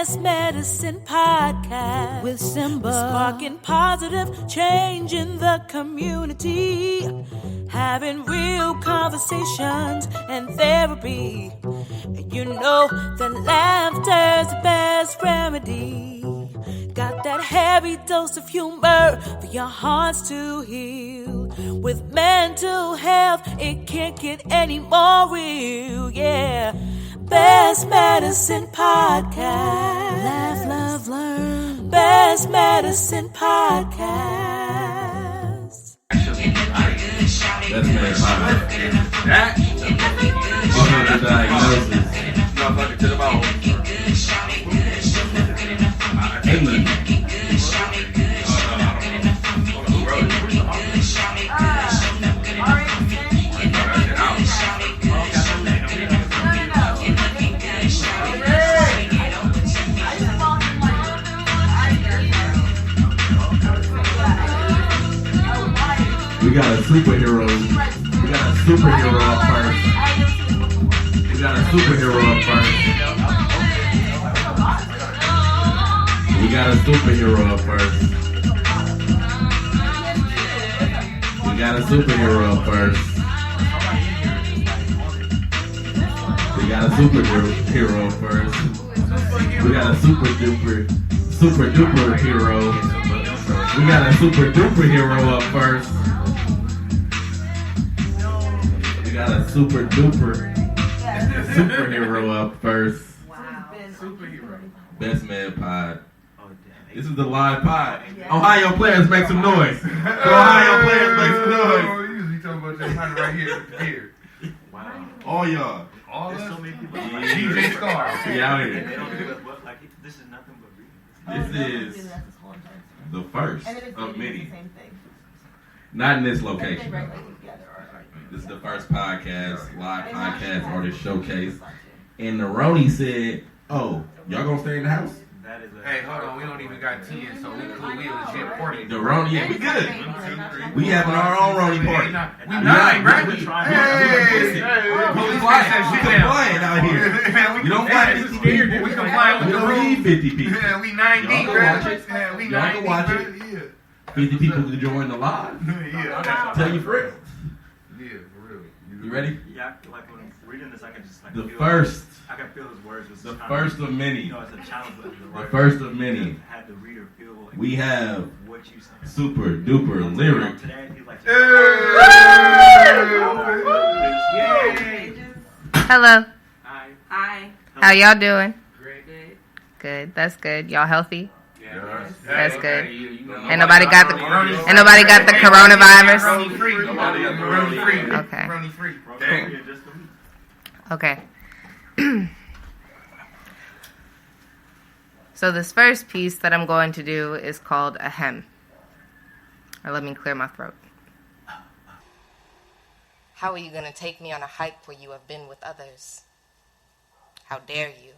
Best Medicine Podcast with Simba. Sparking positive change in the community. Having real conversations and therapy. You know that laughter's the best remedy. Got that heavy dose of humor for your hearts to heal. With mental health, it can't get any more real, yeah. Best Medicine Podcast. Laugh, love, learn. Best Medicine Podcast. BestMedPod. That? The diagnosis. Motherfucker to the bone. England. We got a superhero. We got a superhero up first. We got a superhero up first. We got a superhero up first. We got a superhero up first. We got a superhero up first. We got a super duper hero. We got a super duper hero up first. We got a super duper superhero up first. Wow. Superhero. BestMedPod. This is the live pod. Ohio players, make some noise. Ohio players, make some noise. You usually talking about your honey right here. Wow. All y'all. All There's us. so many people. DJ Star. We out They here. don't do it, but like this is nothing but reading. This is the first And then it's of the many. same thing. Not in this They location. write like together. This is the first podcast, live podcast, artist showcase. And the Roni said, "Oh, y'all gonna stay in the house?" That is a Hey, hold on. We don't even got 10, so we cool. We legit party. The Roni, yeah, we good. We having our own Roni party. We We 9, not- right? we- Hey, We quiet. We compliant out here. You don't find 50 people. We compliant with We the don't need rules. 50 people. Yeah, we 9 Y'all deep, can bro. watch it. Yeah, we Y'all 9 can deep, watch bro. it. 50 people can join the live. Yeah. Tell your friends. Yeah, for real. You ready? Yeah, like when I'm reading this, I can just like The feel, first. I can feel his words. Which The is kind first of many. You know, it's a challenge, but The first of many. had the reader feel like We have what you said. super duper lyric. Today, he's like, Hello. hi. Hi. How y'all doing? Great. Good. That's good. Y'all healthy? Yes. That's good. You know, Ain't nobody got the Roni coronavirus? free. Roni free. Okay. Roni free. Dang. Just a week. Okay. So this first piece that I'm going to do is called Ahem. Or let me clear my throat. How are you going to take me on a hike where you have been with others? How dare you?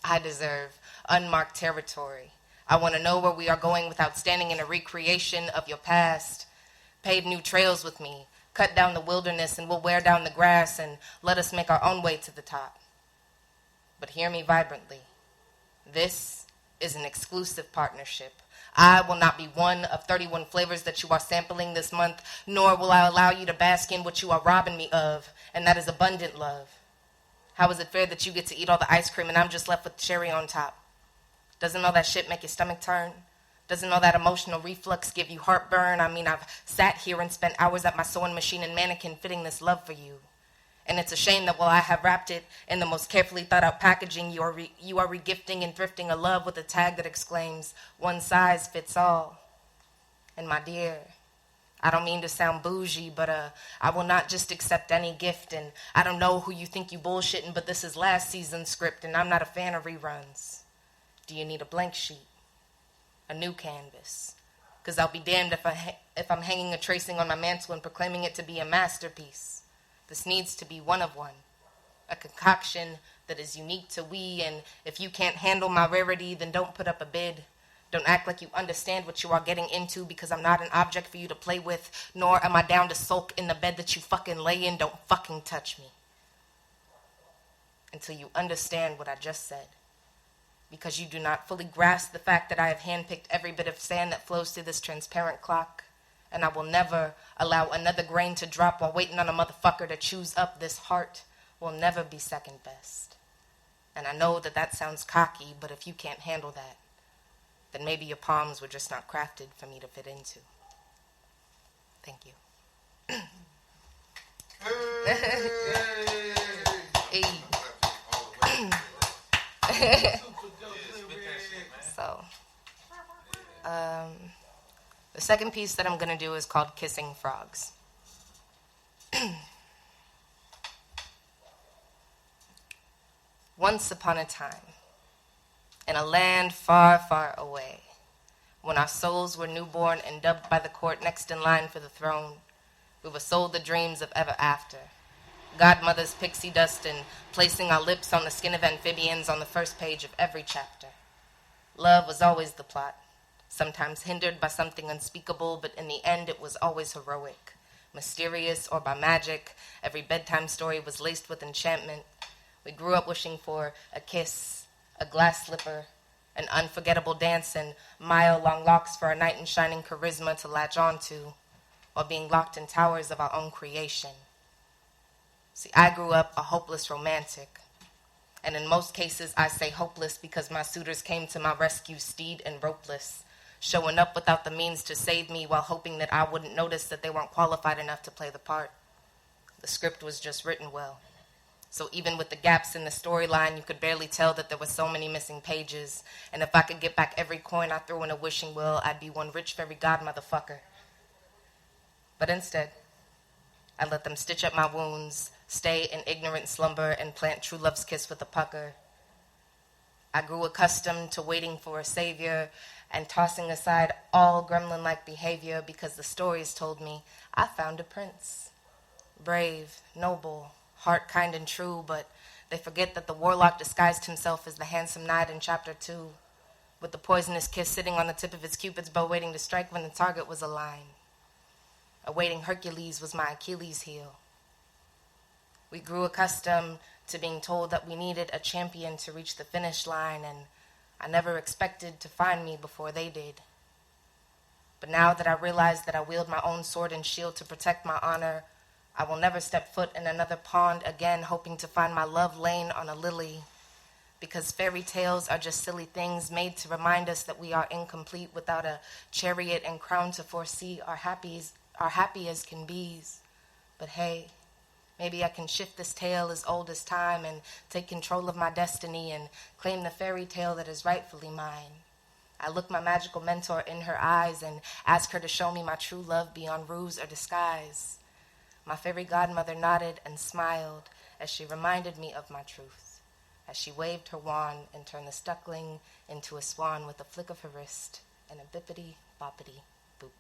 I deserve unmarked territory. I want to know where we are going without standing in a recreation of your past. Pave new trails with me. Cut down the wilderness and we'll wear down the grass and let us make our own way to the top. But hear me vibrantly. This is an exclusive partnership. I will not be one of 31 flavors that you are sampling this month, nor will I allow you to bask in what you are robbing me of, and that is abundant love. How is it fair that you get to eat all the ice cream and I'm just left with cherry on top? Doesn't all that shit make your stomach turn? Doesn't all that emotional reflux give you heartburn? I mean, I've sat here and spent hours at my sewing machine and mannequin fitting this love for you. And it's a shame that while I have wrapped it in the most carefully thought out packaging, you are regifting and thrifting a love with a tag that exclaims, one size fits all. And my dear, I don't mean to sound bougie, but I will not just accept any gift. And I don't know who you think you bullshitting, but this is last season's script and I'm not a fan of reruns. Do you need a blank sheet? A new canvas? Because I'll be damned if I'm hanging a tracing on my mantle and proclaiming it to be a masterpiece. This needs to be one of one, a concoction that is unique to we, and if you can't handle my rarity, then don't put up a bid. Don't act like you understand what you are getting into, because I'm not an object for you to play with, nor am I down to sulk in the bed that you fucking lay in. Don't fucking touch me until you understand what I just said. because you do not fully grasp the fact that I have handpicked every bit of sand that flows through this transparent clock, and I will never allow another grain to drop while waiting on a motherfucker to choose up. This heart will never be second best. And I know that that sounds cocky, but if you can't handle that, then maybe your palms were just not crafted for me to fit into. Thank you. Hey. So, the second piece that I'm going to do is called Kissing Frogs. Once upon a time, in a land far, far away, when our souls were newborn and dubbed by the court next in line for the throne, we were sold the dreams of ever after. Godmother's pixie dust and placing our lips on the skin of amphibians on the first page of every chapter. Love was always the plot, sometimes hindered by something unspeakable, but in the end it was always heroic, mysterious, or by magic. Every bedtime story was laced with enchantment. We grew up wishing for a kiss, a glass slipper, an unforgettable dance, and mile-long locks for a knight in shining charisma to latch onto, while being locked in towers of our own creation. See, I grew up a hopeless romantic, and in most cases I say hopeless because my suitors came to my rescue steed and ropeless, showing up without the means to save me while hoping that I wouldn't notice that they weren't qualified enough to play the part. The script was just written well. So even with the gaps in the storyline, you could barely tell that there were so many missing pages. And if I could get back every coin I threw in a wishing well, I'd be one rich fairy godmotherfucker. But instead, I let them stitch up my wounds, stay in ignorant slumber, and plant true love's kiss with a pucker. I grew accustomed to waiting for a savior and tossing aside all gremlin-like behavior because the stories told me I found a prince. Brave, noble, heart kind and true, but they forget that the warlock disguised himself as the handsome knight in chapter 2, with the poisonous kiss sitting on the tip of his cupid's bow waiting to strike when the target was aligned. Awaiting Hercules was my Achilles heel. We grew accustomed to being told that we needed a champion to reach the finish line, and I never expected to find me before they did. But now that I realize that I wield my own sword and shield to protect my honor, I will never step foot in another pond again, hoping to find my love laying on a lily, because fairy tales are just silly things made to remind us that we are incomplete without a chariot and crown to foresee our happy as can be's. But hey, maybe I can shift this tale as old as time and take control of my destiny and claim the fairy tale that is rightfully mine. I look my magical mentor in her eyes and ask her to show me my true love beyond ruse or disguise. My fairy godmother nodded and smiled as she reminded me of my truth, as she waved her wand and turned the stuckling into a swan with a flick of her wrist and a bippity-boppity boop.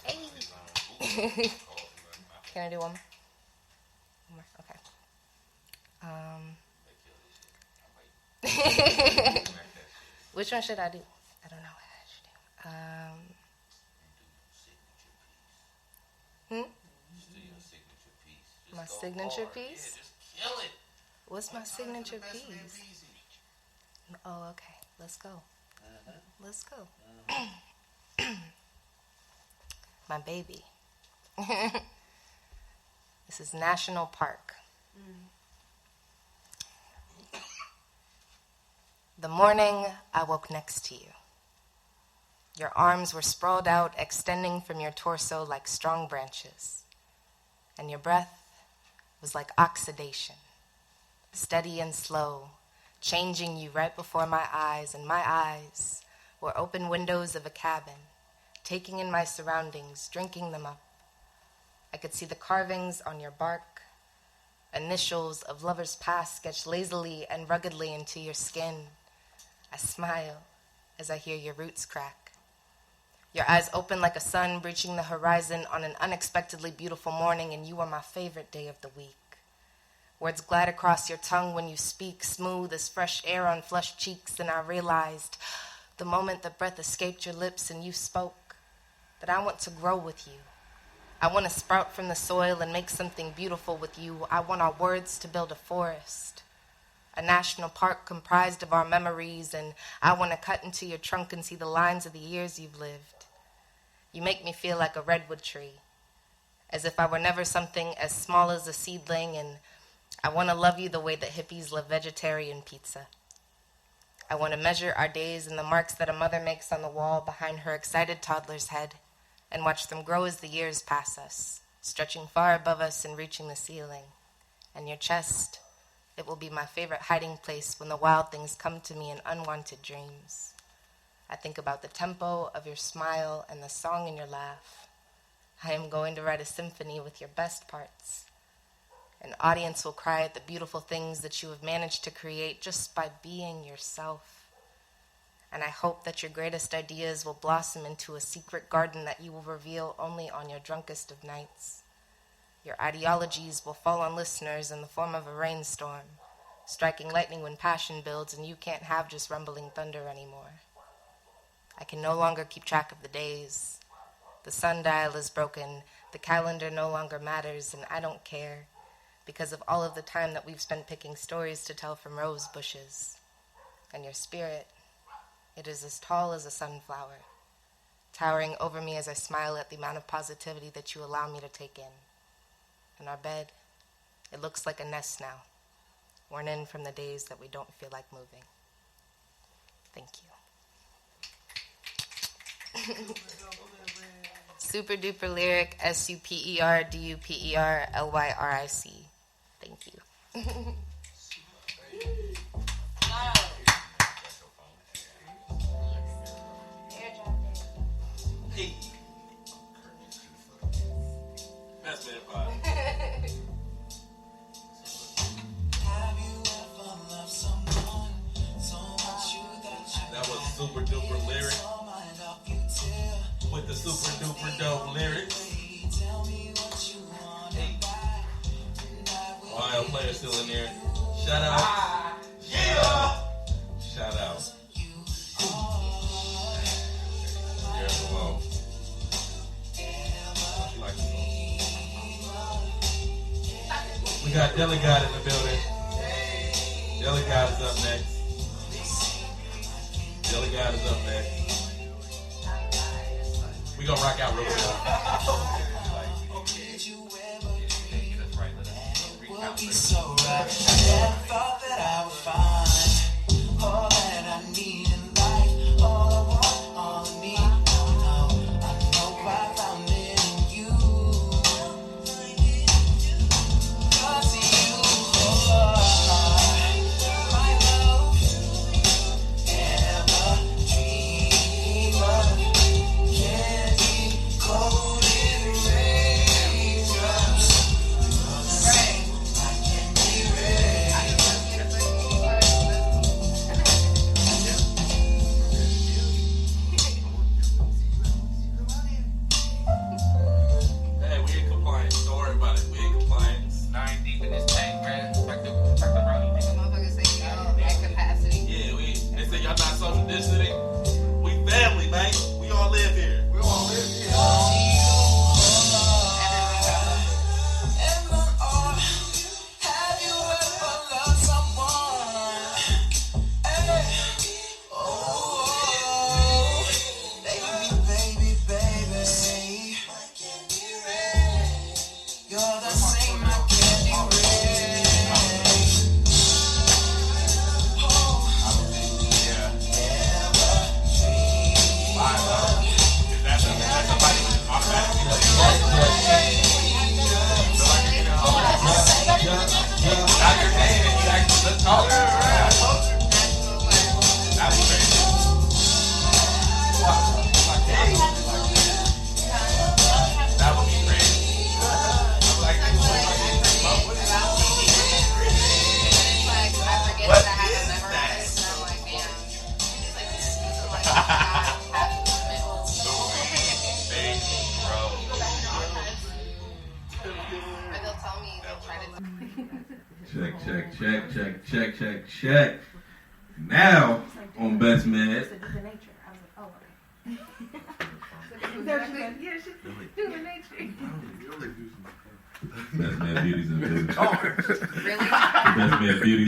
Hey. Can I do one more? One more? Okay. Which one should I do? I don't know what I should do. My signature piece? Yeah, just kill it. What's my signature piece? Oh, okay. Let's go. Let's go. My baby. This is National Park. The morning I woke next to you. Your arms were sprawled out, extending from your torso like strong branches. And your breath was like oxidation, steady and slow, changing you right before my eyes, and my eyes were open windows of a cabin, taking in my surroundings, drinking them up. I could see the carvings on your bark, initials of lovers past sketched lazily and ruggedly into your skin. I smile as I hear your roots crack. Your eyes open like a sun breaching the horizon on an unexpectedly beautiful morning, and you are my favorite day of the week. Words glide across your tongue when you speak, smooth as fresh air on flushed cheeks, and I realized the moment the breath escaped your lips and you spoke that I want to grow with you, I want to sprout from the soil and make something beautiful with you. I want our words to build a forest, a national park comprised of our memories, and I want to cut into your trunk and see the lines of the years you've lived. You make me feel like a redwood tree, as if I were never something as small as a seedling, and I want to love you the way that hippies love vegetarian pizza. I want to measure our days and the marks that a mother makes on the wall behind her excited toddler's head, and watch them grow as the years pass us, stretching far above us and reaching the ceiling. And your chest, it will be my favorite hiding place when the wild things come to me in unwanted dreams. I think about the tempo of your smile and the song in your laugh. I am going to write a symphony with your best parts. An audience will cry at the beautiful things that you have managed to create just by being yourself. And I hope that your greatest ideas will blossom into a secret garden that you will reveal only on your drunkest of nights. Your ideologies will fall on listeners in the form of a rainstorm, striking lightning when passion builds and you can't have just rumbling thunder anymore. I can no longer keep track of the days. The sundial is broken, the calendar no longer matters, and I don't care because of all of the time that we've spent picking stories to tell from rose bushes. And your spirit, it is as tall as a sunflower, towering over me as I smile at the amount of positivity that you allow me to take in. And our bed, it looks like a nest now, worn in from the days that we don't feel like moving. Thank you. Super duper lyric, SUPERDUPERLYRIC. Thank you. Hey. BestMedPod. That was super duper lyric with the super duper dope lyrics. Hey. Ohio Playerz still in there. Shout out. Yeah. Shout out. Yeah, hello. Like we got Deli God in the building. Deli God is up next. Deli God is up next. We gonna rock out real quick. Be so right. I never thought that I would find all that I need in life, all I want, all I need. I know I found it in you. 'Cause you are my love, ever dream of candy coated raindrops. Check. Now on Best Med. Best man beauties in the building. Really? Best man beauties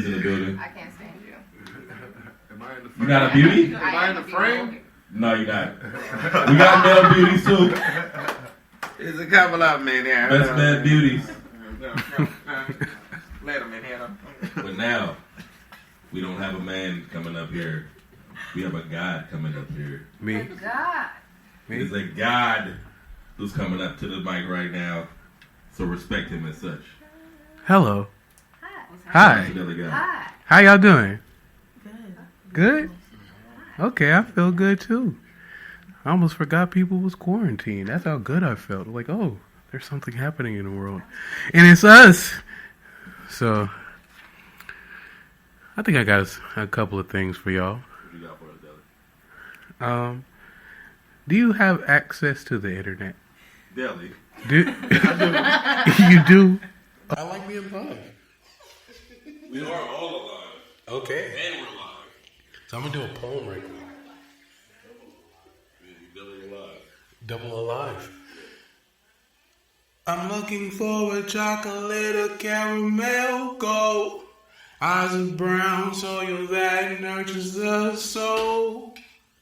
in the building. I can't stand you. Am I in the You got a beauty? Am I in the frame? No, you're not. We got male beauties too. There's a couple of them in here. Best man beauties. Let them in here. But now, we don't have a man coming up here. We have a God coming up here. Me? God. There's a God who's coming up to the mic right now. So respect him as such. Hello. Hi. Another guy. How y'all doing? Good? Okay, I feel good too. I almost forgot people was quarantined. That's how good I felt. Like, oh, there's something happening in the world. And it's us. So, I think I got a couple of things for y'all. What you got for us, Deli? Do you have access to the internet? Deli. You do? I like being live. We are all alive. Okay. And we're live. So I'm going to do a poem right now. Deli alive. Double alive. I'm looking for a chocolate or caramel gold. Eyes of brown soil that nurtures the soul.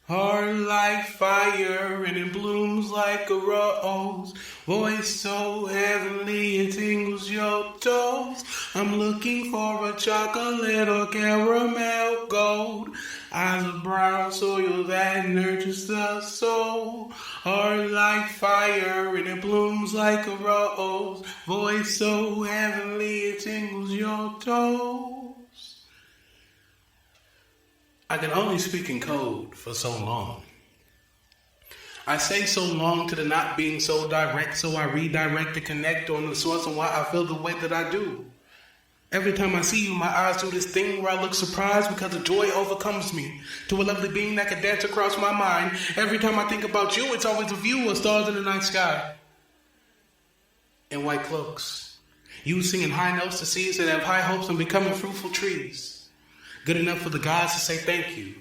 Heart like fire and it blooms like a rose. Voice so heavenly it tingles your toes. I'm looking for a chocolate or caramel gold. Eyes of brown soil that nurtures the soul. Heart like fire and it blooms like a rose. Voice so heavenly it tingles your toes. I can only speak in code for so long. I say so long to the not being so direct, so I redirect to connect on the source and why I feel the way that I do. Every time I see you, my eyes do this thing where I look surprised because the joy overcomes me. To a lovely being that can dance across my mind. Every time I think about you, it's always a view of stars in the night sky. In white cloaks. You singing high notes to seeds that have high hopes and becoming fruitful trees. Good enough for the gods to say thank you.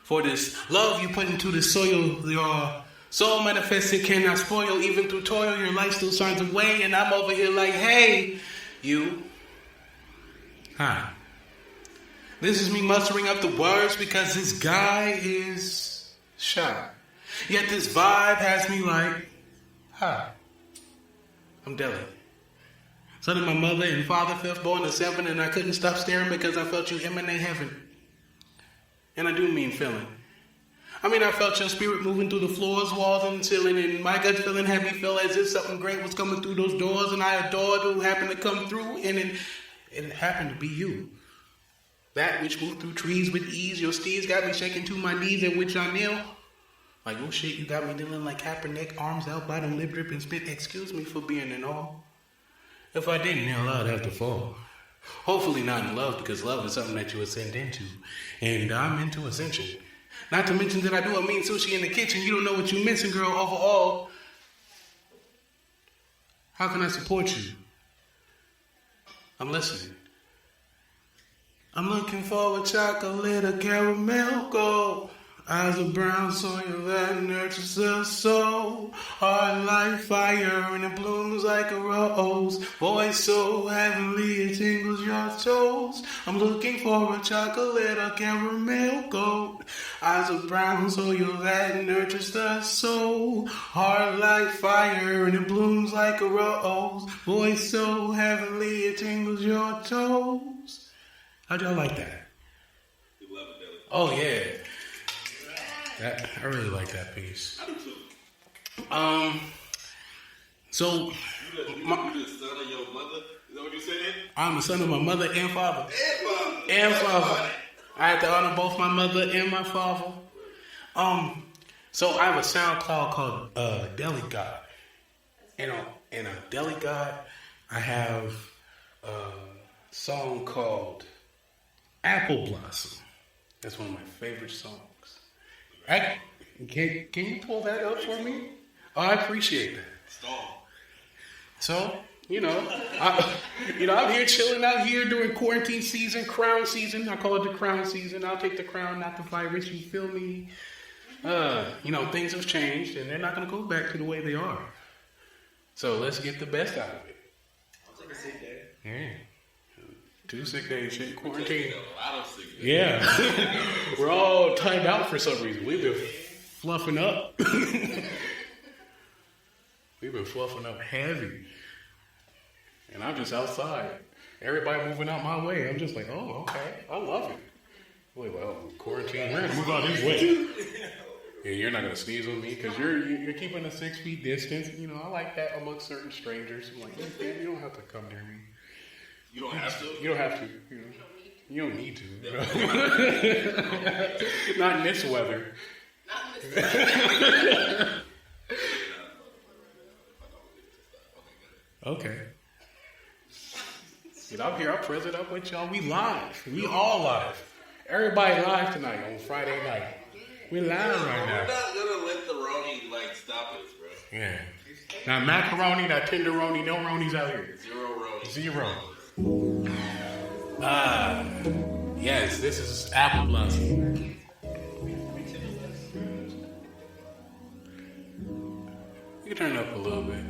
For this love you put into the soil, your soul manifested cannot spoil. Even through toil, your light still shines away. And I'm over here like, hey, you. Hi. This is me mustering up the words because this guy is shy. Yet this vibe has me like, hi. I'm Deli. Son of my mother and father, fifth born of 7, and I couldn't stop staring because I felt you emanate heaven. And I do mean feeling. I mean, I felt your spirit moving through the floors, walls, and ceiling, and my gut feeling had me feel as if something great was coming through those doors, and I adored who happened to come through, and it happened to be you. That which moved through trees with ease, your steeds got me shaking to my knees, at which I kneel. Like, oh shit, you got me kneeling like Kaepernick, arms out, bottom lip drip and spit. Excuse me for being in awe. If I didn't kneel, I'd have to fall. Hopefully not in love, because love is something that you ascend into. And I'm into ascension. Not to mention that I do a mean sushi in the kitchen. You don't know what you're missing, girl, overall. How can I support you? I'm listening. I'm looking for a chocolate or caramel gold. Eyes of brown soil that nurtures the soul. Heart like fire and it blooms like a rose. Voice so heavenly it tingles your toes. I'm looking for a chocolate or caramel gold. Eyes of brown soil that nurtures the soul. Heart like fire and it blooms like a rose. Voice so heavenly it tingles your toes. How'd y'all like that? We love it, Deli. Oh yeah. I really like that piece. I do too. So You the son of your mother? Is that what you said? I'm the son of my mother and father. And father. I have to honor both my mother and my father. So I have a SoundCloud called Deli God. And on Deli God, I have a song called Apple Blossom. That's one of my favorite songs. Can you pull that up for me? Oh, I appreciate that. Stall. So, I'm here chilling out here during quarantine season, crown season. I call it the crown season. I'll take the crown, not the virus. You feel me? things have changed and they're not going to go back to the way they are. So let's get the best out of it. I'll take a sick day. Yeah. 2 sick days, shit, quarantine. A lot of sick days. Yeah. We're all timed out for some reason. We've been fluffing up. We've been fluffing up heavy. And I'm just outside. Everybody moving out my way. I'm just like, oh, okay. I love it. Wait, well, quarantine. We're going to move out his way. Yeah, you're not going to sneeze on me because you're keeping a 6 feet distance. I like that amongst certain strangers. I'm like, hey, you don't have to come near me. You don't have to? You don't have to. You don't need to. Not in this weather. Okay. Get up here. I'm present up with y'all. We live. We all live. Everybody live tonight on Friday night. We live right now. We're not gonna let the Roni stop us, bro. Yeah. Now macaroni, that tenderoni, no Ronies out here. Zero Roni. Yes, this is Apple Blossom. You can turn it up a little bit.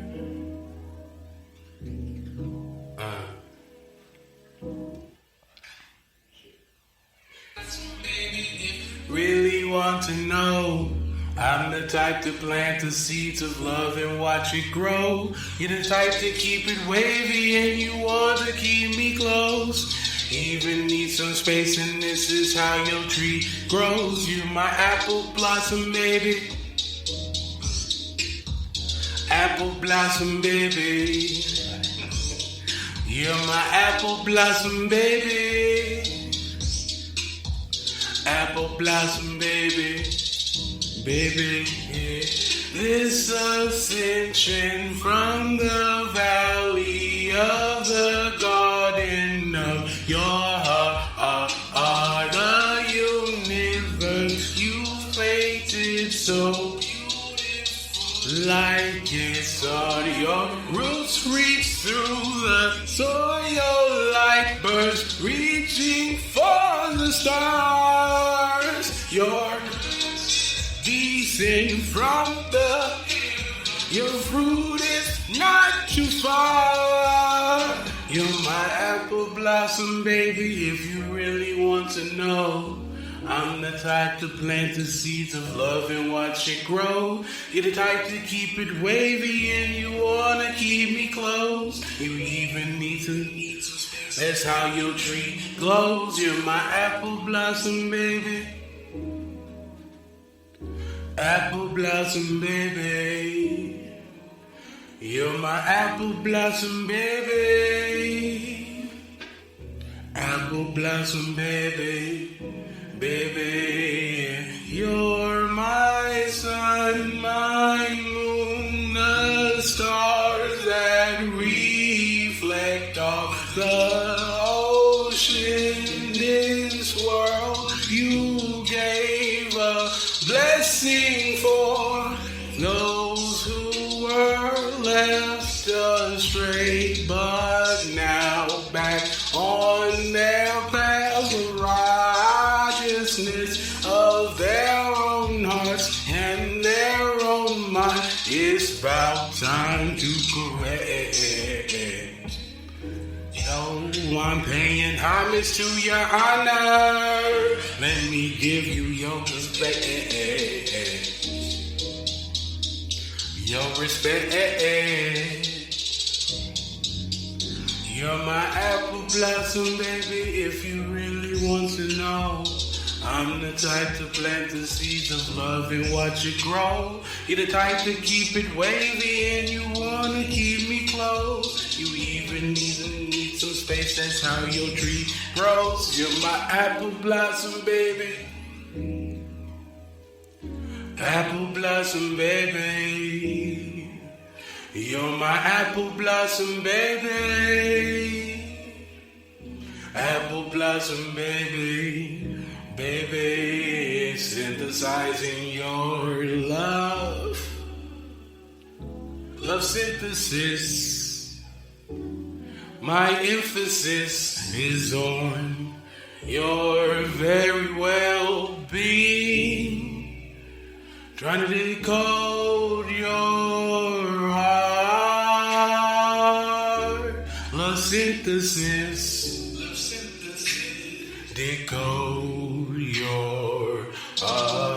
Really want to know? I'm the type to plant the seeds of love and watch it grow. You're the type to keep it wavy and you want to keep me close. Even need some space and this is how your tree grows. You're my apple blossom, baby. Apple blossom, baby. You're my apple blossom, baby. Apple blossom, baby. Baby, yeah. This ascension from the valley of the garden of your heart, the universe you painted so beautiful, like it's all your roots reach through the soil like birds reaching for the stars. Your descend from your fruit is not too far. You're my apple blossom, baby, if you really want to know. I'm the type to plant the seeds of love and watch it grow. You're the type to keep it wavy and you wanna keep me close. You even need some space. That's how your tree glows. You're my apple blossom, baby. Apple blossom, baby. You're my apple blossom, baby. Apple blossom, baby. Baby, you're my sun, my moon, the stars that reflect off the ocean. This world you gave a blessing for those who were left astray, but now back on their path of righteousness of their own hearts and their own mind. It's about time to correct. I'm paying homage to your honor. Let me give you your respect. Your respect. You're my apple blossom, baby, if you really want to know. I'm the type to plant the seeds of love and watch it grow. You're the type to keep it wavy and you wanna keep me close. You even need some space, that's how your tree grows. You're my apple blossom, baby. Apple blossom, baby. You're my apple blossom, baby. Apple blossom, baby. Baby, synthesizing your love. Love synthesis. My emphasis is on your very well-being. Trying to decode your heart. Love synthesis. Decode your heart.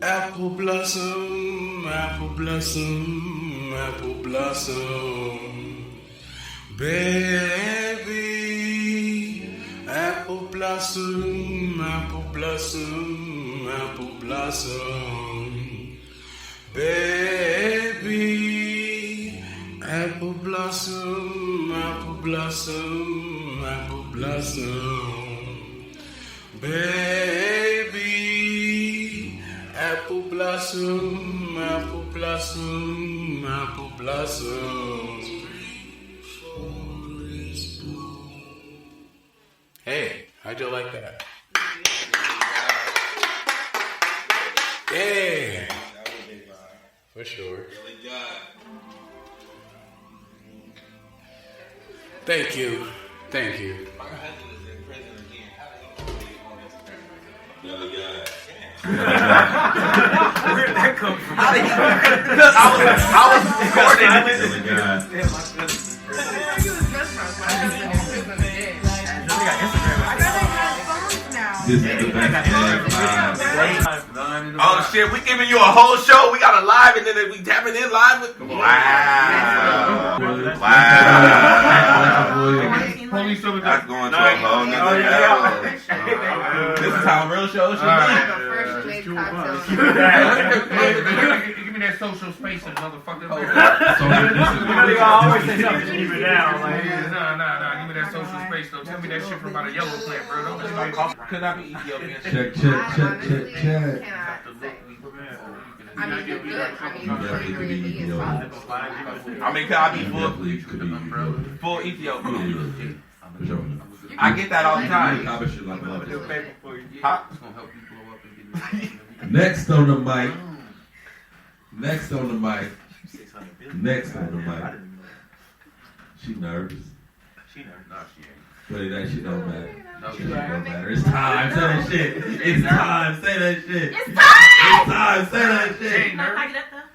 Apple blossom, apple blossom, apple blossom, baby. Apple blossom, apple blossom, apple blossom, baby. Apple blossom, apple blossom, apple blossom, baby. Apple blossom, apple blossom, apple blossom. Hey, how'd you like that? Yeah, for sure. Thank you, thank you. Where did that come from? I was recording. This is the best Oh shit, we giving you a whole show. We got a live and then we tapping in live with. Wow. Police over there. That's going to a whole nother level. This is how a real show should be. Give me that social space, motherfucker. You always say something to keep it down. Like, nah. Give me that social space, though. Tell me that shit from about a yellow plant, bro. Don't tell me about Could not be Ethiopian. Check. I mean, you're good. I mean, could I be full Ethiopian? I get that all the time. Huh? Next on the mic. She nervous. No, she ain't. But that shit don't matter. Shit don't matter. It's time. Say that shit. It's time. Say that shit. It's time. Say that shit.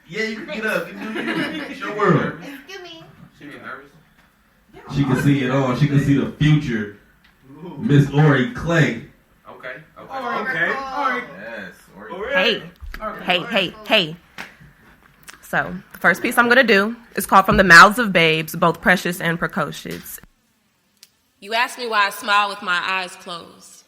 Yeah, you can get up. It's your world. Excuse me. She be nervous. She can see it all. She can see the future. Miss Ori Clay. Okay. Yes. Hey. So, the first piece I'm going to do is called From the Mouths of Babes, both precious and precocious. You ask me why I smile with my eyes closed.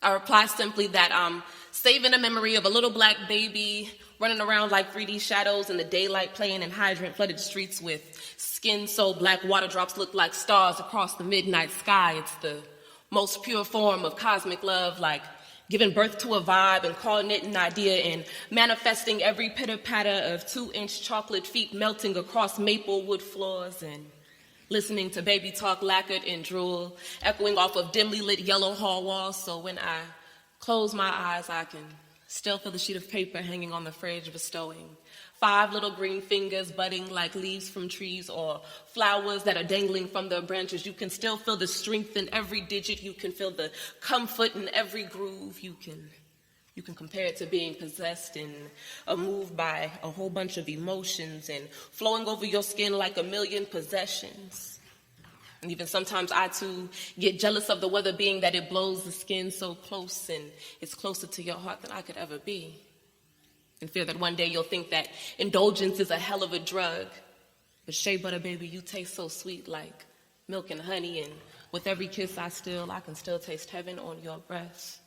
I reply simply that I'm saving a memory of a little black baby running around like 3D shadows in the daylight, playing in hydrant-flooded streets with skin so black water drops look like stars across the midnight sky. It's the most pure form of cosmic love, like giving birth to a vibe and calling it an idea and manifesting every pitter-patter of 2-inch chocolate feet melting across maple wood floors and listening to baby talk lacquered and drool, echoing off of dimly lit yellow hall walls, so when I close my eyes, I can still feel the sheet of paper hanging on the fridge bestowing 5 little green fingers budding like leaves from trees or flowers that are dangling from their branches. You can still feel the strength in every digit. You can feel the comfort in every groove. You can compare it to being possessed and moved by a whole bunch of emotions and flowing over your skin like a million possessions. And even sometimes I, too, get jealous of the weather being that it blows the skin so close and it's closer to your heart than I could ever be. And fear that one day you'll think that indulgence is a hell of a drug. But shea butter, baby, you taste so sweet like milk and honey. And with every kiss I can still taste heaven on your breast.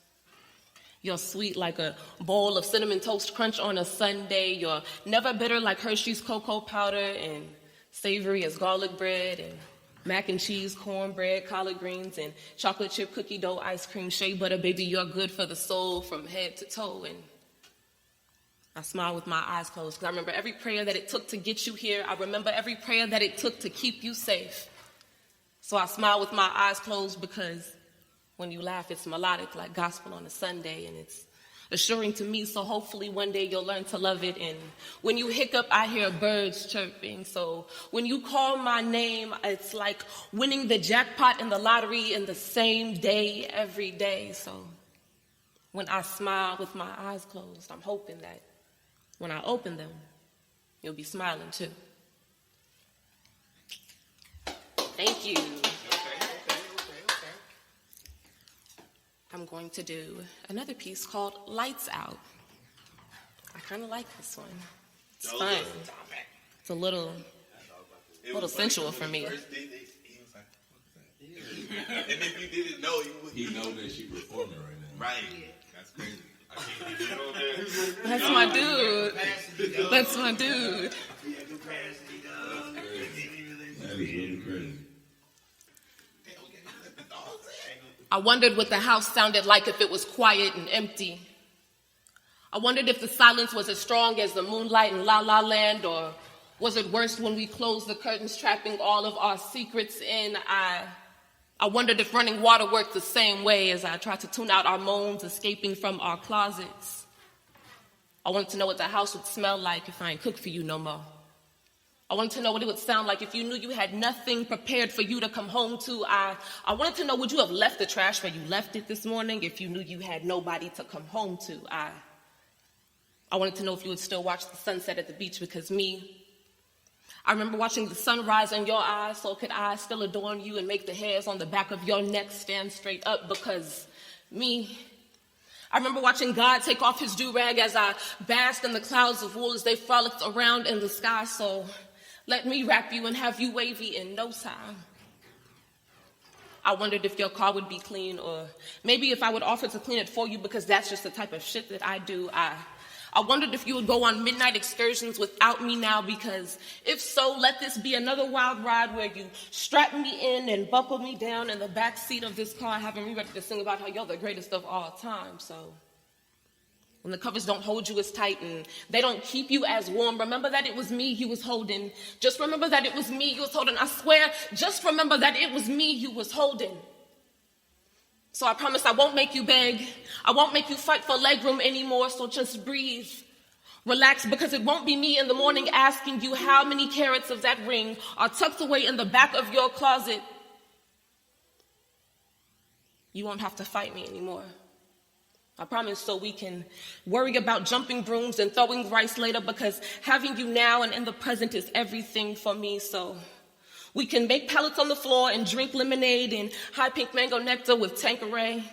You're sweet like a bowl of cinnamon toast crunch on a Sunday. You're never bitter like Hershey's cocoa powder and savory as garlic bread and mac and cheese, cornbread, collard greens, and chocolate chip cookie dough ice cream. Shea butter, baby, you're good for the soul from head to toe. And I smile with my eyes closed because I remember every prayer that it took to get you here. I remember every prayer that it took to keep you safe. So I smile with my eyes closed because when you laugh, it's melodic like gospel on a Sunday, and it's assuring to me, so hopefully one day you'll learn to love it. And when you hiccup, I hear birds chirping. So when you call my name, it's like winning the jackpot in the lottery in the same day, every day. So when I smile with my eyes closed, I'm hoping that when I open them, you'll be smiling too. Thank you. I'm going to do another piece called Lights Out. I kind of like this one. It's fun. It's a little sensual for me. And if you didn't know, you would. He know that she performing right now. Right. That's crazy. That's my dude. That's my dude. That is really crazy. I wondered what the house sounded like if it was quiet and empty. I wondered if the silence was as strong as the moonlight in La La Land, or was it worse when we closed the curtains, trapping all of our secrets in? I wondered if running water worked the same way as I tried to tune out our moans escaping from our closets. I wanted to know what the house would smell like if I ain't cooked for you no more. I wanted to know what it would sound like if you knew you had nothing prepared for you to come home to. I wanted to know, would you have left the trash where you left it this morning if you knew you had nobody to come home to? I wanted to know if you would still watch the sunset at the beach, because I remember watching the sunrise in your eyes, so could I still adorn you and make the hairs on the back of your neck stand straight up? Because I remember watching God take off his do-rag as I basked in the clouds of wool as they frolicked around in the sky, so let me wrap you and have you wavy in no time. I wondered if your car would be clean, or maybe if I would offer to clean it for you, because that's just the type of shit that I do. I wondered if you would go on midnight excursions without me now, because if so, let this be another wild ride where you strap me in and buckle me down in the back seat of this car, having me ready to sing about how you're the greatest of all time. So when the covers don't hold you as tight and they don't keep you as warm, remember that it was me you was holding. Just remember that it was me you was holding. I swear, just remember that it was me you was holding. So I promise I won't make you beg. I won't make you fight for legroom anymore, so just breathe. Relax, because it won't be me in the morning asking you how many carats of that ring are tucked away in the back of your closet. You won't have to fight me anymore. I promise, so we can worry about jumping brooms and throwing rice later, because having you now and in the present is everything for me. So we can make pellets on the floor and drink lemonade and high pink mango nectar with Tanqueray.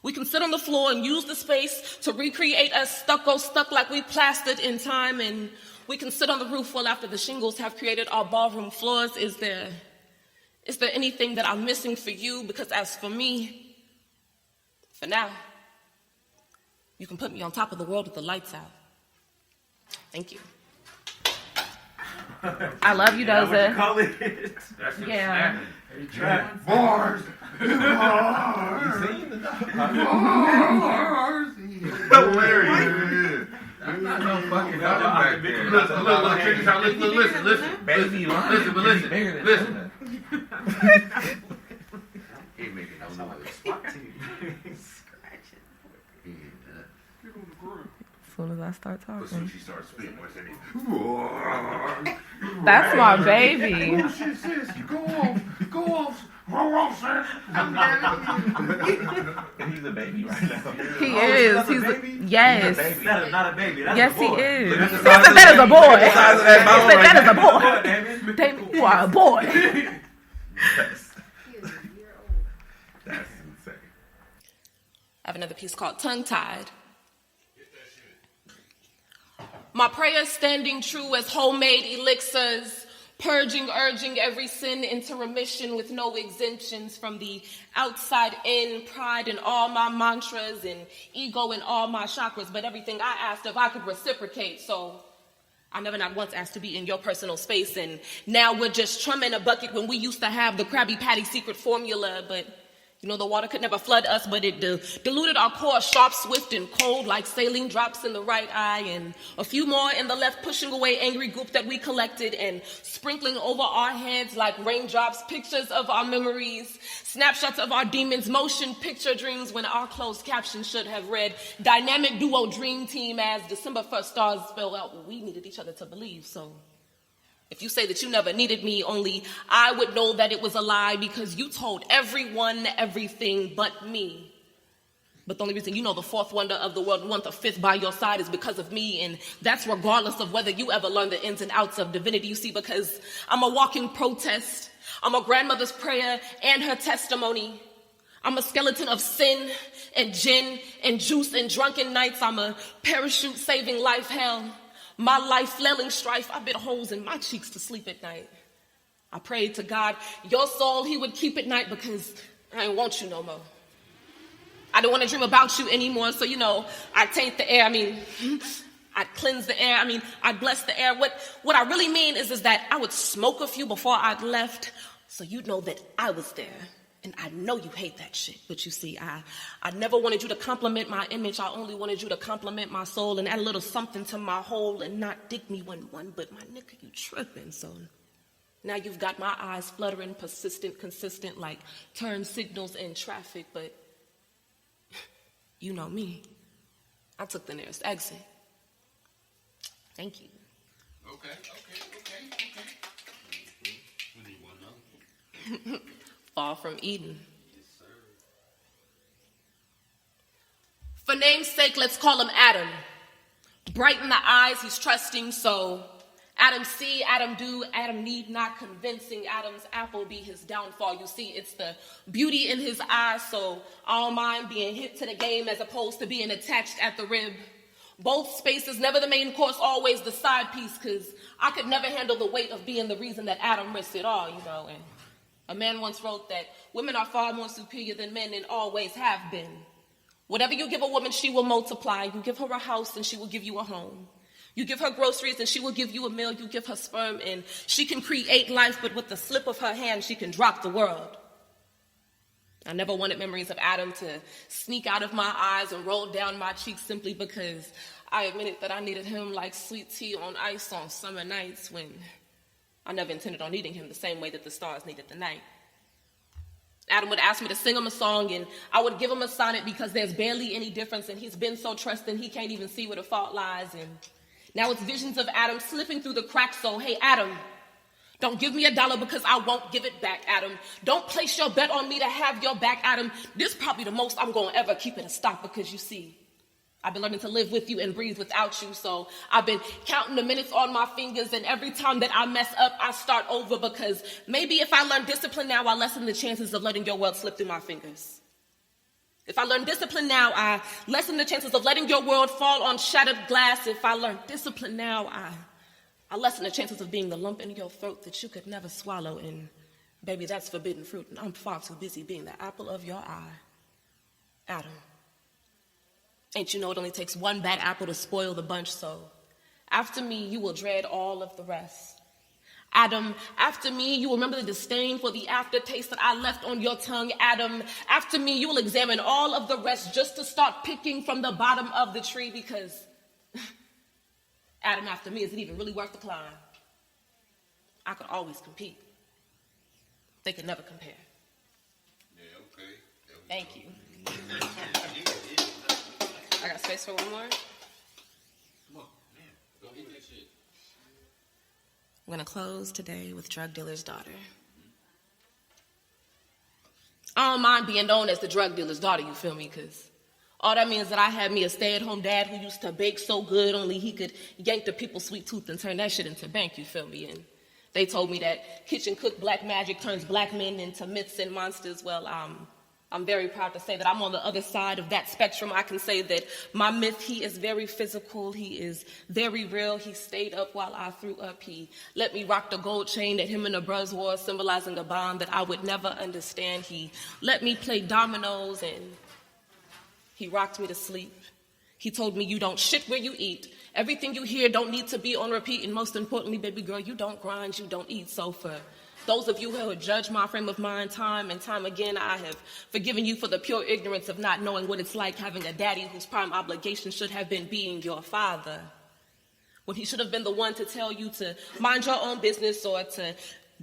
We can sit on the floor and use the space to recreate us stuck like we plastered in time. And we can sit on the roof well after the shingles have created our ballroom floors. Is there anything that I'm missing for you? Because as for me, for now, you can put me on top of the world with the lights out. Thank you. I love you, Doza. That's it. Yeah. Bars. Hilarious. That's not no fucking nothing back there. Look, check this out. Listen. Baby line. Listen. He making no noise. As soon as I start As soon talking. as she starts spitting, what's that? That's my baby. Shit, sis. Go off. Sis. He's a baby right now. He is. He's yes. That is not a baby. That's Yes, a boy. he is. Look at He the said size that is a boy. the size of that bone He said that right is a boy. Damon, you are a boy. That's insane. I have another piece called Tongue Tied. My prayers standing true as homemade elixirs, purging, urging every sin into remission with no exemptions from the outside in, pride in all my mantras and ego in all my chakras, but everything I asked if I could reciprocate. So I never not once asked to be in your personal space, and now we're just chumming a bucket when we used to have the Krabby Patty secret formula, but You know, the water could never flood us, but it diluted our core, sharp, swift, and cold, like saline drops in the right eye, and a few more in the left, pushing away angry goop that we collected and sprinkling over our heads like raindrops, pictures of our memories, snapshots of our demons, motion picture dreams when our closed caption should have read, dynamic duo dream team as December 1st stars spell out what we needed each other to believe, so... If you say that you never needed me, only I would know that it was a lie because you told everyone everything but me. But the only reason you know the fourth wonder of the world, want the fifth by your side is because of me, and that's regardless of whether you ever learn the ins and outs of divinity, you see, because I'm a walking protest. I'm a grandmother's prayer and her testimony. I'm a skeleton of sin and gin and juice and drunken nights. I'm a parachute saving life hell. My life flailing strife, I bit holes in my cheeks to sleep at night. I prayed to God, your soul he would keep at night because I ain't want you no more. I don't want to dream about you anymore, so I taint the air, I'd cleanse the air, I'd bless the air. What I really mean is that I would smoke a few before I'd left so you'd know that I was there. And I know you hate that shit, but you see, I never wanted you to compliment my image. I only wanted you to compliment my soul and add a little something to my hole and not dig me one. But my nigga, you tripping, so now you've got my eyes fluttering, persistent, consistent, like turn signals in traffic. But you know me, I took the nearest exit. Thank you. Okay. We need one more. Far from Eden. Yes, sir. For name's sake, let's call him Adam. Brighten the eyes, he's trusting, so Adam see, Adam do, Adam need not convincing, Adam's apple be his downfall. You see, it's the beauty in his eyes, so I don't mind being hit to the game as opposed to being attached at the rib. Both spaces, never the main course, always the side piece, because I could never handle the weight of being the reason that Adam risked it all, and a man once wrote that women are far more superior than men and always have been. Whatever you give a woman, she will multiply. You give her a house and she will give you a home. You give her groceries and she will give you a meal. You give her sperm and she can create life, but with the slip of her hand, she can drop the world. I never wanted memories of Adam to sneak out of my eyes and roll down my cheeks simply because I admitted that I needed him like sweet tea on ice on summer nights when I never intended on needing him the same way that the stars needed the night. Adam would ask me to sing him a song, and I would give him a sonnet because there's barely any difference, and he's been so trusting he can't even see where the fault lies. And now it's visions of Adam slipping through the cracks, so hey, Adam, don't give me $1 because I won't give it back, Adam. Don't place your bet on me to have your back, Adam. This is probably the most I'm going to ever keep it a stop because you see, I've been learning to live with you and breathe without you, so I've been counting the minutes on my fingers, and every time that I mess up, I start over because maybe if I learn discipline now, I lessen the chances of letting your world slip through my fingers. If I learn discipline now, I lessen the chances of letting your world fall on shattered glass. If I learn discipline now, I lessen the chances of being the lump in your throat that you could never swallow, and baby, that's forbidden fruit, and I'm far too busy being the apple of your eye. Adam. Ain't you know it only takes one bad apple to spoil the bunch, so after me, you will dread all of the rest. Adam, after me, you will remember the disdain for the aftertaste that I left on your tongue. Adam, after me, you will examine all of the rest just to start picking from the bottom of the tree because, Adam, after me, is it even really worth the climb? I could always compete. They could never compare. Yeah, okay. Thank you. I got space for one more? Come on, man. Go get that shit. I'm going to close today with Drug Dealer's Daughter. I don't mind being known as the drug dealer's daughter, you feel me? Because all that means that I had me a stay-at-home dad who used to bake so good, only he could yank the people's sweet tooth and turn that shit into bank, you feel me? And they told me that kitchen cook black magic turns black men into myths and monsters. Well, I'm very proud to say that I'm on the other side of that spectrum. I can say that my myth, he is very physical. He is very real. He stayed up while I threw up. He let me rock the gold chain that him and the bros wore, symbolizing a bond that I would never understand. He let me play dominoes and he rocked me to sleep. He told me you don't shit where you eat. Everything you hear don't need to be on repeat. And most importantly, baby girl, you don't grind, you don't eat. So for Those of you who have judged my frame of mind time and time again, I have forgiven you for the pure ignorance of not knowing what it's like having a daddy whose prime obligation should have been being your father. When he should have been the one to tell you to mind your own business or to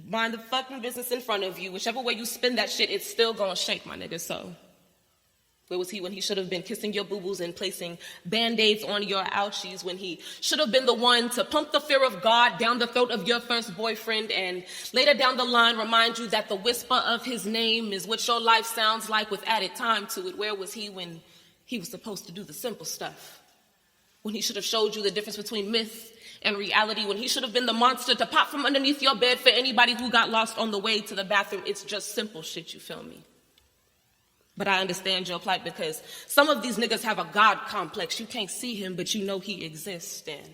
mind the fucking business in front of you. Whichever way you spin that shit, it's still gonna shake, my nigga, so. Where was he when he should have been kissing your boo-boos and placing Band-Aids on your ouchies? When he should have been the one to pump the fear of God down the throat of your first boyfriend and later down the line remind you that the whisper of his name is what your life sounds like with added time to it. Where was he when he was supposed to do the simple stuff? When he should have showed you the difference between myth and reality? When he should have been the monster to pop from underneath your bed for anybody who got lost on the way to the bathroom? It's just simple shit, you feel me? But I understand your plight because some of these niggas have a God complex. You can't see him, but you know he exists. And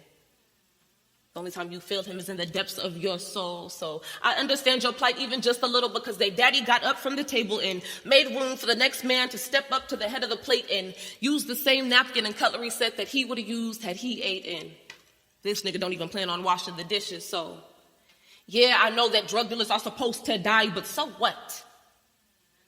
the only time you feel him is in the depths of your soul. So I understand your plight even just a little because they daddy got up from the table and made room for the next man to step up to the head of the plate and use the same napkin and cutlery set that he would have used had he ate in. This nigga don't even plan on washing the dishes. So yeah, I know that drug dealers are supposed to die, but so what?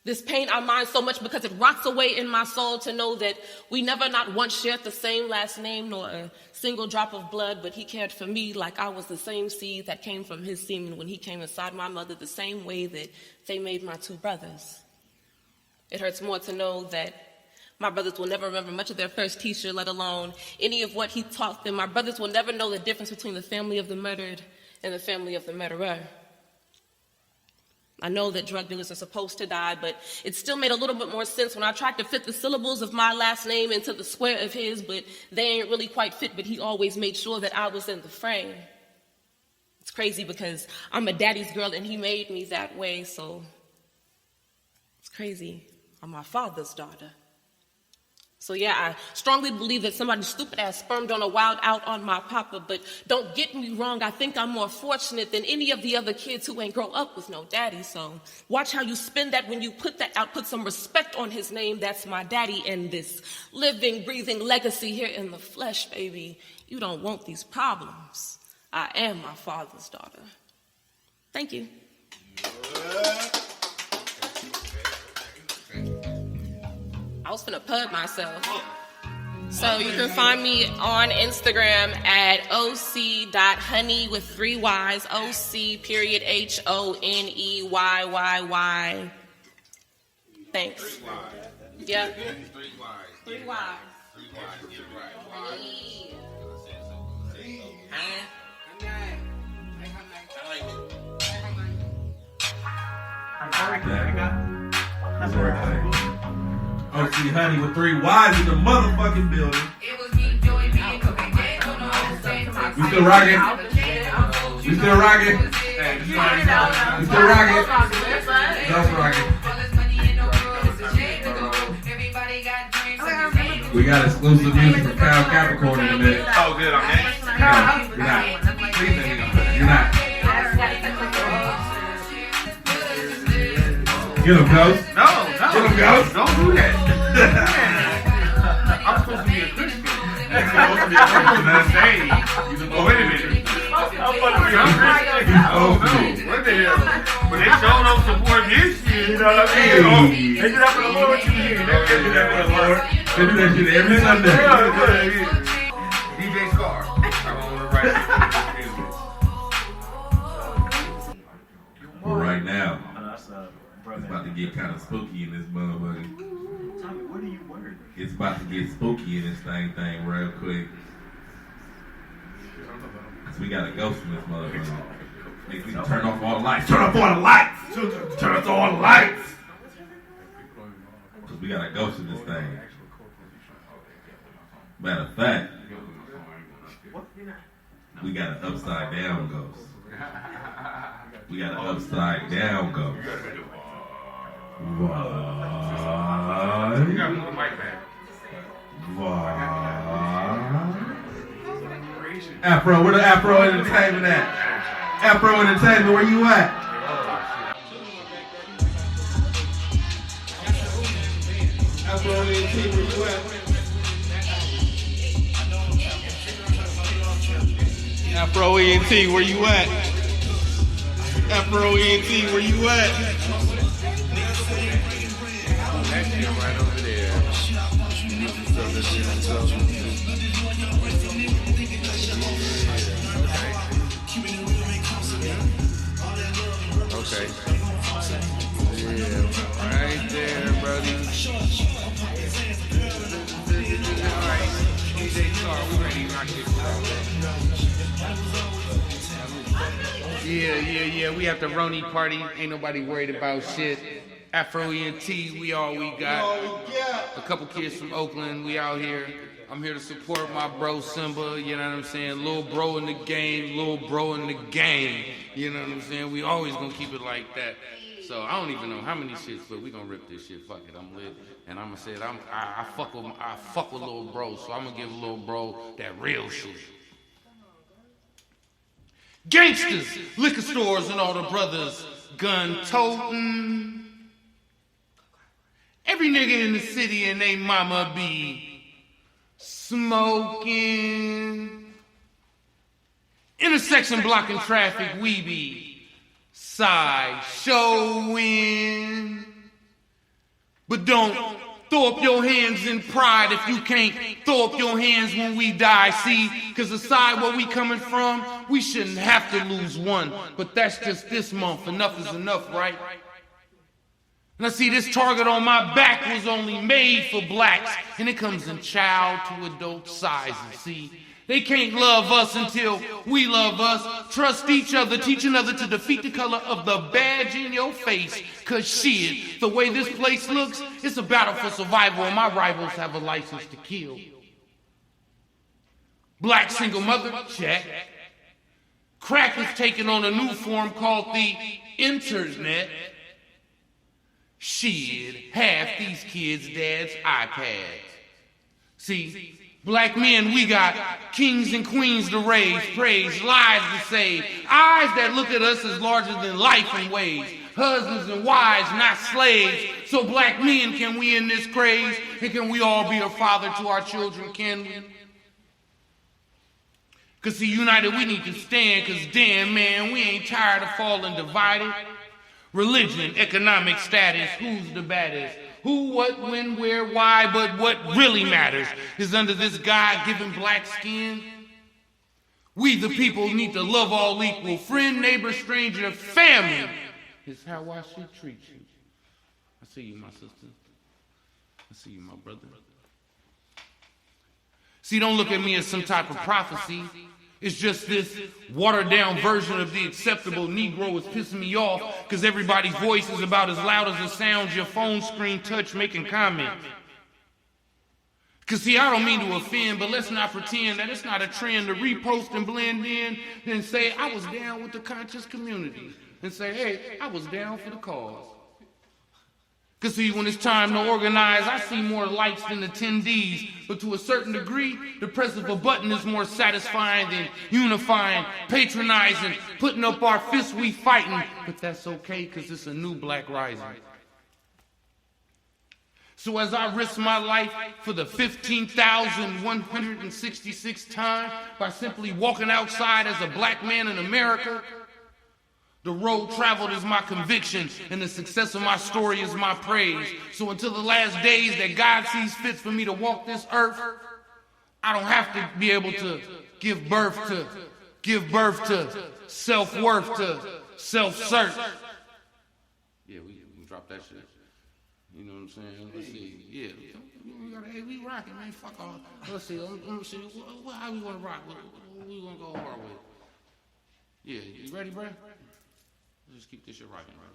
This pain I mind so much because it rots away in my soul to know that we never not once shared the same last name nor a single drop of blood, but he cared for me like I was the same seed that came from his semen when he came inside my mother the same way that they made my two brothers. It hurts more to know that my brothers will never remember much of their first teacher, let alone any of what he taught them. My brothers will never know the difference between the family of the murdered and the family of the murderer. I know that drug dealers are supposed to die, but it still made a little bit more sense when I tried to fit the syllables of my last name into the square of his, but they ain't really quite fit, but he always made sure that I was in the frame. It's crazy because I'm a daddy's girl and he made me that way, so it's crazy. I'm my father's daughter. So yeah, I strongly believe that somebody's stupid ass sperm done a wild out on my papa, but don't get me wrong, I think I'm more fortunate than any of the other kids who ain't grow up with no daddy, so watch how you spin that when you put that out, put some respect on his name, that's my daddy, and this living, breathing legacy here in the flesh, baby. You don't want these problems. I am my father's daughter. Thank you. I was finna pud myself. So you can find me on Instagram at oc.honey with 3 Y's, OC.HONEYYY. Thanks. Yeah. 3 Y's. OC Honey with 3 Y's in the motherfucking building. We still rocking? We still rocking? We still rocking? Just rocking. We got exclusive music from Kyle Capricorn in a minute. Oh, good. I'm next. No, you're not. You're not. Get him, Ghost. No. Get him, Ghost. Don't do that. I'm supposed to be a Christian. I'm supposed to be a Christian. That's saying. Oh, wait a minute. I'm supposed to be a Christian. Oh, no. What the hell? But they sure don't support this shit. You know what I mean? They do that for the Lord. They do that for the Lord. They do that shit every Sunday. DJ Scar. I don't want to write it. But right now, it's about to get kind of spooky in this motherfucker. Tommy, what are you wearing? It's about to get spooky in this thing real quick. Cause we got a ghost in this motherfucker. Makes me turn off all the lights. Turn off all the lights! Turn off all the lights! Cause we got a ghost in this thing. Matter of fact, we got an upside down ghost. We got an upside down ghost. What? You got to move the mic back. What? Afro, where the Afro Entertainment at? Afro Entertainment, where you at? Afro Entertainment, where you at? Afro ENT, where you at? Afro ENT, where you at? That shit right over there. Okay. Yeah, right there, buddy. Alright, DJ Star, we ready to rock this shit. Yeah, we have the Roni party. Ain't nobody worried about shit. Afro ENT, we all we got. A couple kids from Oakland, we out here. I'm here to support my bro Simba, you know what I'm saying? Little bro in the game, You know what I'm saying? We always gonna keep it like that. So I don't even know how many shits, but we gonna rip this shit. Fuck it, I'm lit. And I'm gonna say it, I fuck with little bro, so I'm gonna give little bro that real shit. Gangsters, liquor stores, and all the brothers gun toting. Every nigga in the city and they mama be smoking. Intersection blocking traffic, we be side showing. But don't throw up your hands in pride if you can't throw up your hands when we die. See, cause the side where we coming from, we shouldn't have to lose one. But that's just this month. Enough is enough, right? Now see, this target on my back was only made for blacks, and it comes in child to adult sizes. See, they can't love us until we love us. Trust each other, teach another to defeat the color of the badge in your face. Cause shit, the way this place looks, it's a battle for survival, and my rivals have a license to kill. Black single mother, check. Crack is taking on a new form called the internet. Shit, half these kids' dads' iPads. See, black men, we got kings and queens to raise, praise, lives to save, eyes that look at us as larger than life in ways, husbands and wives, not slaves. So black men, can we end this craze? And can we all be a father to our children, can we? Cause see, united we need to stand, cause damn man, we ain't tired of falling divided. Religion, economic status, who's the baddest? Who, what, when, where, why, but what really matters is under this God-given black skin. We the people need to love all equal. Friend, neighbor, stranger, family is how I should treat you. I see you, my sister. I see you, my brother. See, don't look at me as some type of prophecy. It's just this watered-down version of the acceptable Negro is pissing me off because everybody's voice is about as loud as it sounds your phone screen touch making comments. Because, see, I don't mean to offend, but let's not pretend that it's not a trend to repost and blend in and say, I was down with the conscious community. And say, hey, I was down for the cause. Because, see, when it's time to organize, I see more likes than attendees. But to a certain degree, the press of a button is more satisfying than unifying, patronizing, putting up our fists, we fighting. But that's okay, because it's a new black rising. So as I risk my life for the 15,166th time by simply walking outside as a black man in America, the road traveled is my conviction, and the success of my story is my praise. So until the last days that God sees fit for me to walk this earth, I don't have to be able to give birth to self-worth, to self-search. Yeah, we can drop that shit. You know what I'm saying? Let's see. Yeah. Hey, we rocking, man. Fuck off. Let's see. Let me see. How we want to rock? What we want to go hard with? Yeah. You ready, bro? Just keep this shit rocking, right?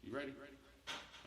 You ready?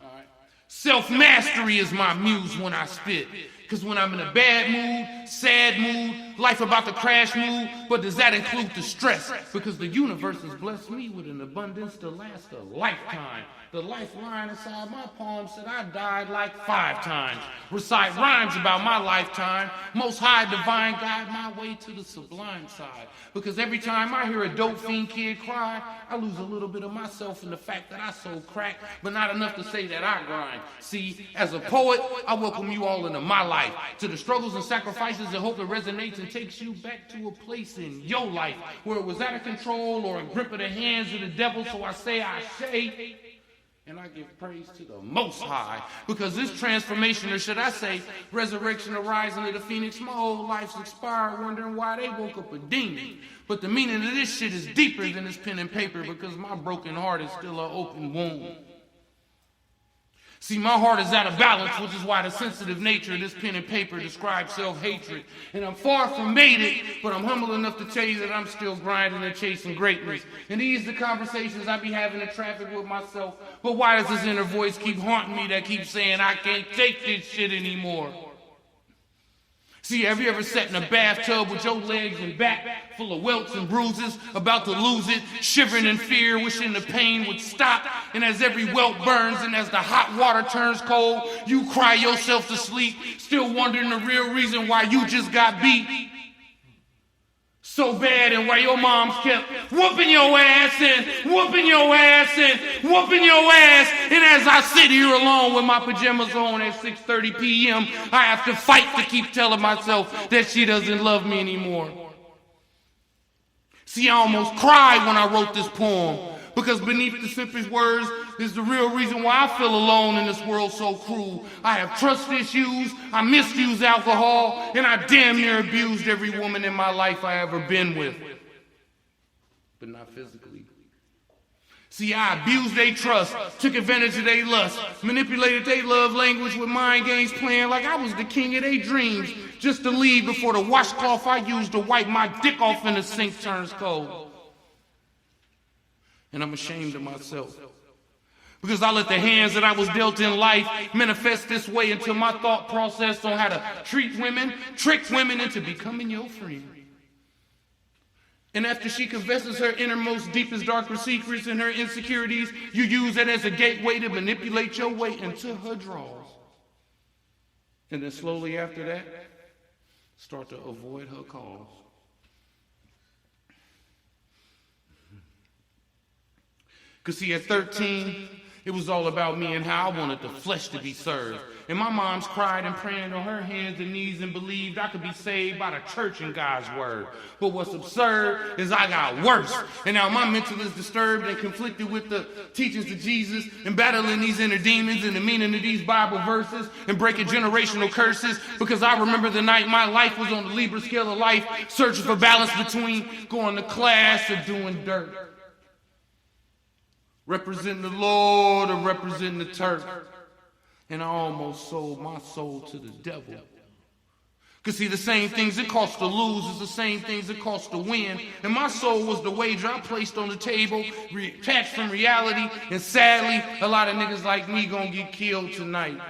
All right. Self-mastery is my muse when I spit. Because when I'm in a bad mood, sad mood, life about to crash mood, but does that include the stress? Because the universe has blessed me with an abundance to last a lifetime. The lifeline inside my poem said I died like 5 times. Recite rhymes about my lifetime. Most high divine guide my way to the sublime side. Because every time I hear a dope fiend kid cry, I lose a little bit of myself in the fact that I sold crack, but not enough to say that I grind. See, as a poet, I welcome you all into my life, to the struggles and sacrifices and hope it resonates and takes you back to a place in your life where it was out of control or a grip of the hands of the devil. So I say, and I give praise to the Most High, because this transformation, or should I say, resurrection or rising of the phoenix, my whole life's expired, wondering why they woke up a demon. But the meaning of this shit is deeper than this pen and paper, because my broken heart is still an open wound. See, my heart is out of balance, which is why the sensitive nature of this pen and paper describes self-hatred. And I'm far from made it, but I'm humble enough to tell you that I'm still grinding and chasing greatness. And these are the conversations I be having in traffic with myself. But why does this inner voice keep haunting me that keeps saying I can't take this shit anymore? See, have you ever sat in a bathtub with your legs and back full of welts and bruises, about to lose it, shivering in fear, wishing the pain would stop? And as every welt burns and as the hot water turns cold, you cry yourself to sleep, still wondering the real reason why you just got beat so bad, and why your moms kept whooping your ass and whooping your ass and whooping your ass. And as I sit here alone with my pajamas on at 6:30 p.m., I have to fight to keep telling myself that she doesn't love me anymore. See, I almost cried when I wrote this poem, because beneath the simplest words is the real reason why I feel alone in this world so cruel. I have trust issues, I misuse alcohol, and I damn near abused every woman in my life I ever been with. But not physically. See, I abused their trust, took advantage of their lust, manipulated their love language with mind games, playing like I was the king of their dreams, just to leave before the washcloth I used to wipe my dick off in the sink turns cold. And I'm ashamed of myself, because I let the hands that I was dealt in life manifest this way until my thought process on how to treat women, trick women into becoming your friend. And after she confesses her innermost, deepest, darkest secrets and her insecurities, you use that as a gateway to manipulate your way into her drawers. And then slowly after that, start to avoid her calls. Because see, at 13, it was all about me and how I wanted the flesh to be served. And my mom's cried and praying on her hands and knees and believed I could be saved by the church and God's word. But what's absurd is I got worse. And now my mental is disturbed and conflicted with the teachings of Jesus and battling these inner demons and the meaning of these Bible verses and breaking generational curses, because I remember the night my life was on the Libra scale of life, searching for balance between going to class or doing dirt. Representing the Lord or representing the turf. And I almost sold my soul to the devil. Because see, the same things it costs to lose is the same things it costs to win. And my soul was the wager I placed on the table, detached from reality. And sadly, a lot of niggas like me gonna get killed tonight.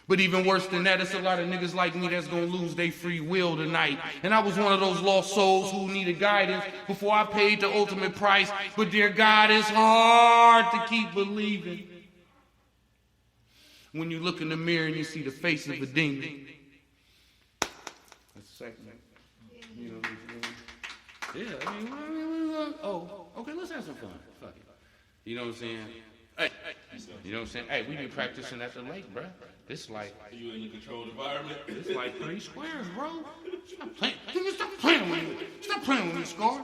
But even worse than that, it's a lot of niggas like me that's gonna lose their free will tonight. And I was one of those lost souls who needed guidance before I paid the ultimate price. But dear God, it's hard to keep believing when you look in the mirror and you see the face of a demon. That's the second. You know, yeah, I mean, okay, let's have some fun. Fuck it. You know what I'm saying? Hey, you know what I'm saying? Hey, we be practicing at the lake, bruh. This like... Are you in a controlled environment? It's like 3 squares, bro. Stop playing with me. Stop playing with me, Scar.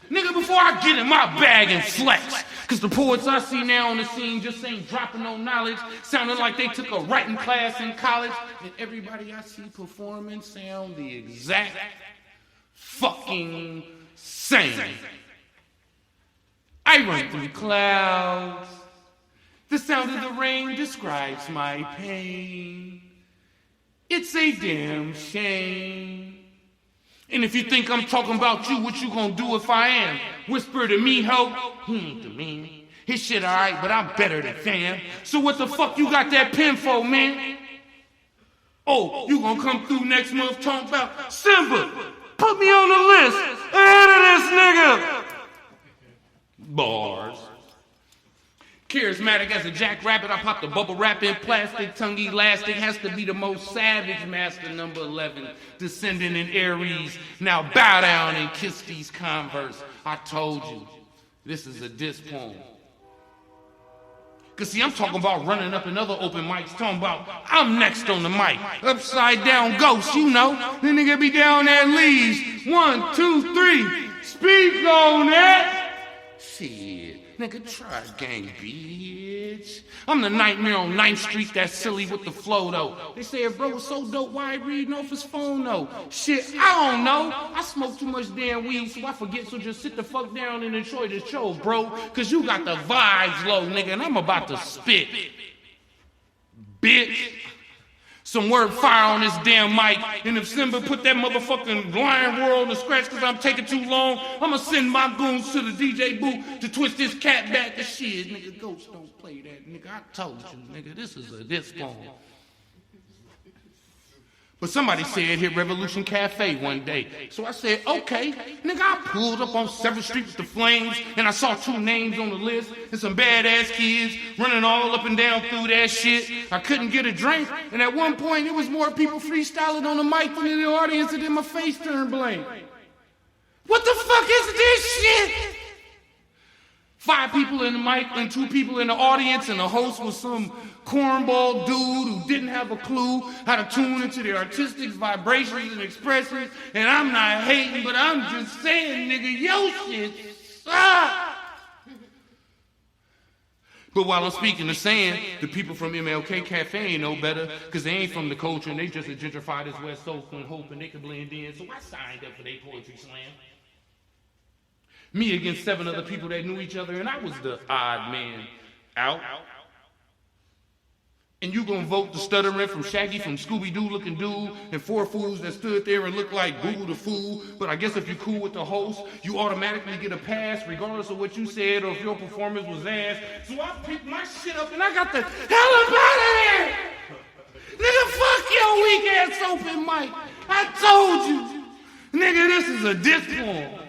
Nigga, before I get in my bag and flex. Because the poets I see now on the scene just ain't dropping no knowledge, sounding like they took a writing class in college. And everybody I see performing sound the exact fucking same. I run through clouds. The sound of the rain describes my pain. It's a damn shame. And if you think I'm talking about you, what you gonna do if I am? Whisper to me, ho. He ain't the man. His shit alright, but I'm better than fam. So what the fuck you got that pen for, man? Oh, you gonna come through next month talking about Simba? Put me on the list ahead of this nigga. Bars. Charismatic as a jackrabbit, I pop the bubble wrap in plastic, tongue elastic, has to be the most savage master, number 11, descending in Aries. Now bow down and kiss these Converse. I told you, this is a diss poem. Cause see, I'm talking about running up in other open mics, talking about I'm next on the mic. Upside down ghost, you know. Then nigga be down there leaves. 1, 2, 3. Speak on that. Shit, nigga, try gang, bitch. I'm the nightmare on 9th Street, that silly with the flow, though. They say if bro was so dope, why he reading off his phone, though? Shit, I don't know. I smoke too much damn weed, so I forget, so just sit the fuck down and enjoy the show, bro. Cause you got the vibes low, nigga, and I'm about to spit. Bitch. Some word fire on this damn mic, and if Simba put that motherfucking Lion World to scratch cause I'm taking too long, I'ma send my goons to the DJ booth to twist this cat back to shit. Nigga, ghosts don't play that, nigga. I told you, nigga, this is a diss poem. But somebody said hit Revolution Cafe one day. So I said, okay. Nigga, I pulled up on 7th Street with the flames, and I saw 2 names on the list, and some badass kids running all up and down through that shit. I couldn't get a drink, and at one point, it was more people freestyling on the mic than in the audience, and then my face turned blank. What the fuck is this shit? 5 people in the mic and 2 people in the audience, and the host was some cornball dude who didn't have a clue how to tune into the artistic vibrations and expressions. And I'm not hating, but I'm just saying, nigga, yo shit sucks. But while I'm speaking of saying, the people from MLK Cafe ain't no better, because they ain't from the culture, and they just a gentrified as West Coast and hoping they can blend in. So I signed up for their poetry slam. Me against 7 other people that knew each other, and I was the odd man out. And you gonna vote the stuttering from Shaggy from Scooby-Doo looking dude, and 4 fools that stood there and looked like Google the Fool. But I guess if you're cool with the host, you automatically get a pass regardless of what you said or if your performance was ass. So I picked my shit up and I got the hell up out of there! Nigga, fuck your weak ass open mic. I told you. Nigga, this is a diss poem.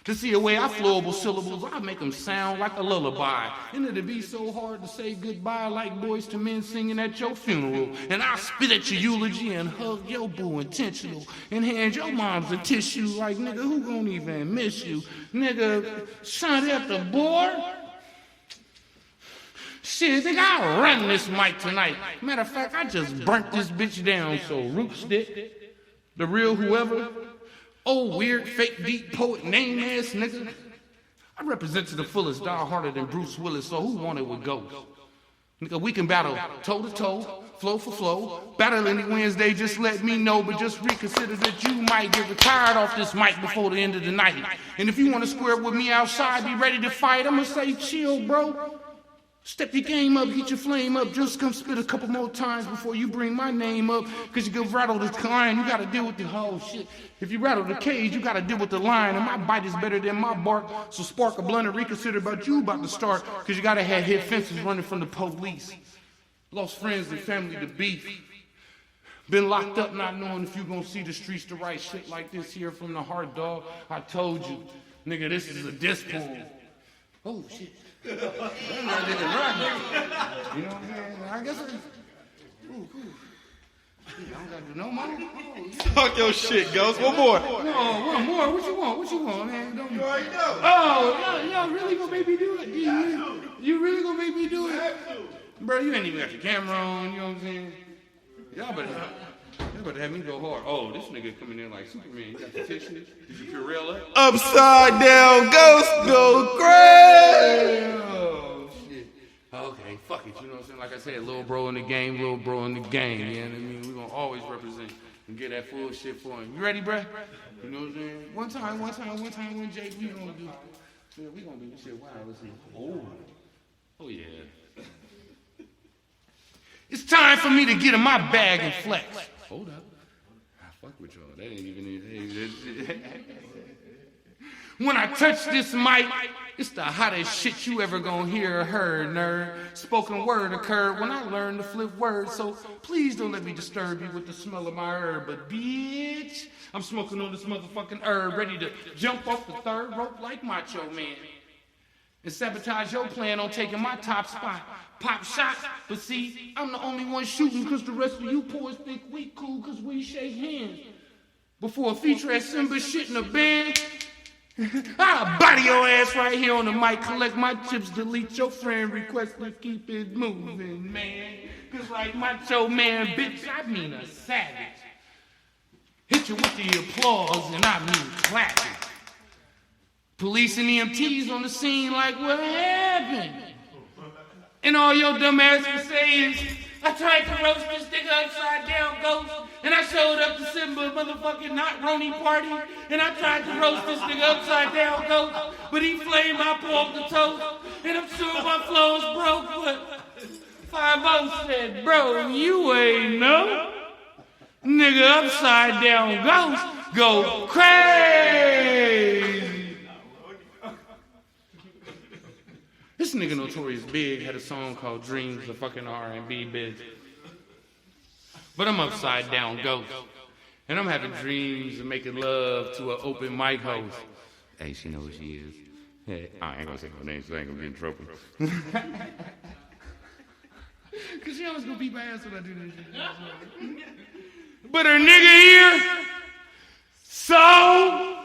To see the way I flowable syllables, I make them sound like a lullaby. And it'd be so hard to say goodbye like Boys to Men singing at your funeral. And I spit at your eulogy and hug your boo intentional. And hand your moms a tissue like, nigga, who gon' even miss you? Nigga, shot at the board? Shit, nigga, I run this mic tonight. Matter of fact, I just burnt this bitch down, so Root Stick, the real whoever, old weird fake deep poet name ass nigga. I represent to the fullest, die harder than Bruce Willis, so who wanted with Ghost? Nigga, we can battle toe to toe, flow for flow. Battle any Wednesday, just let me know, but just reconsider that you might get retired off this mic before the end of the night. And if you want to square with me outside, be ready to fight, I'ma say chill, bro. Step your game up, heat your flame up, just come spit a couple more times before you bring my name up. Cause you can rattle this client, you gotta deal with the whole shit. If you rattle the cage, you gotta deal with the lion. And my bite is better than my bark, so spark a blunt and reconsider about you about to start. Cause you gotta have hit fences running from the police. Lost friends and family to beef. Been locked up not knowing if you gonna see the streets to write shit like this here from the heart, dog. I told you, nigga, this is a diss poem. Oh shit. You know what I'm saying? I guess I don't gotta do no more. Talk your shit, Ghost. One more. No, one more. What you want? What you want, man? Don't you already know. Oh, y'all really gonna make me do it? You really gonna make me do it? Bro, you ain't even got your camera on, you know what I'm saying? Y'all better have me go hard. Oh, this nigga coming in like Superman. You got the tissue? Did you feel real up? Upside down Ghost go crazy. Oh, shit. Okay, fuck it. You know what I'm saying? Like I said, little bro in the game, little bro in the game. You know what I mean? We're going to always represent and get that full shit for him. You ready, bruh? You know what I'm saying? One time, when Jake, we going to do. Yeah, we going to do this shit. Wow, listen. Oh, yeah. It's time for me to get in my bag and flex. Hold up. I fuck with y'all. That ain't even When I touch this mic, it's the hottest shit you ever gonna hear or heard, nerd. Spoken word occurred when I learned to flip words, so please don't let me disturb you with the smell of my herb. But bitch, I'm smoking on this motherfucking herb, ready to jump off the third rope like Macho Man. and sabotage your plan on taking my top spot. Pop shots, but see, I'm the only one shooting because the rest of you boys think we cool because we shake hands. Before a feature at Simba shit in a band, I'll body your ass right here on the mic, collect my chips, delete your friend request, and keep it moving, man. Cause like Macho Man, bitch, I mean a savage. Hit you with the applause, and I mean clapping. Police and EMTs on the scene like, what happened? And all your dumb ass can say is, I tried to roast this nigga upside down ghost, and I showed up to Simba motherfucking not Roni party, and I tried to roast this nigga upside down ghost, but he flamed my pork the toast, and I'm sure my flow's broke, but 5-0 said, bro, you ain't know. Nigga upside down ghost go crazy. This nigga Notorious Big had a song called Dreams, a fucking R&B bitch. But I'm upside down ghost. And I'm having dreams of making love to an open mic host. Hey, she knows who she is. Hey, I ain't gonna say her name, so I ain't gonna be in trouble. Cause she always gonna beat my ass when I do that shit. But her nigga here, so...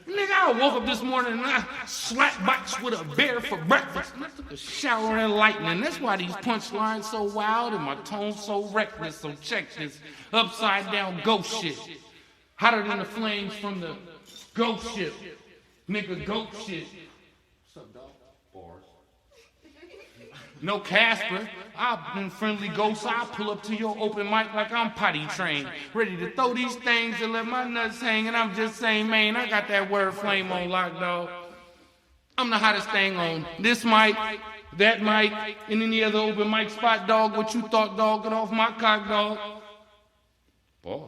Nigga, I woke up this morning and I slapped box with a bear for breakfast. And I took a shower and lightning. That's why these punchlines so wild and my tone so reckless. So check this upside down ghost shit. Hotter than the flames from the ghost ship. Nigga, goat shit. What's up, dog? Bars. No Casper. I've been friendly ghosts. I pull up to your open mic like I'm potty trained. Ready to throw these things and let my nuts hang. And I'm just saying, man, I got that word flame on lock, dog. I'm the hottest thing on this mic, that mic, and any other open mic spot, dog. What you thought, dog? Get off my cock, dog. Boy.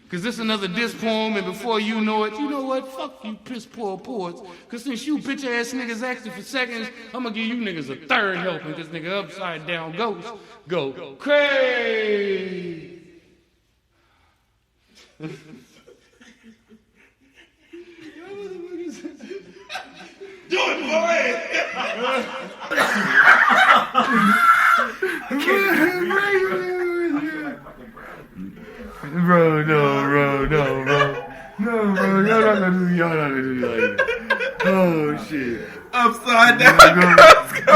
Cause this another diss poem, and before you know it, you know what? Fuck you, piss poor poets. Cause since you bitch ass niggas asking for seconds, I'm gonna give you niggas a third helping. Cause nigga upside down ghost go crazy. Do it, boy! Bro, no, y'all not gonna do like that. Oh, shit. Upside down ghost go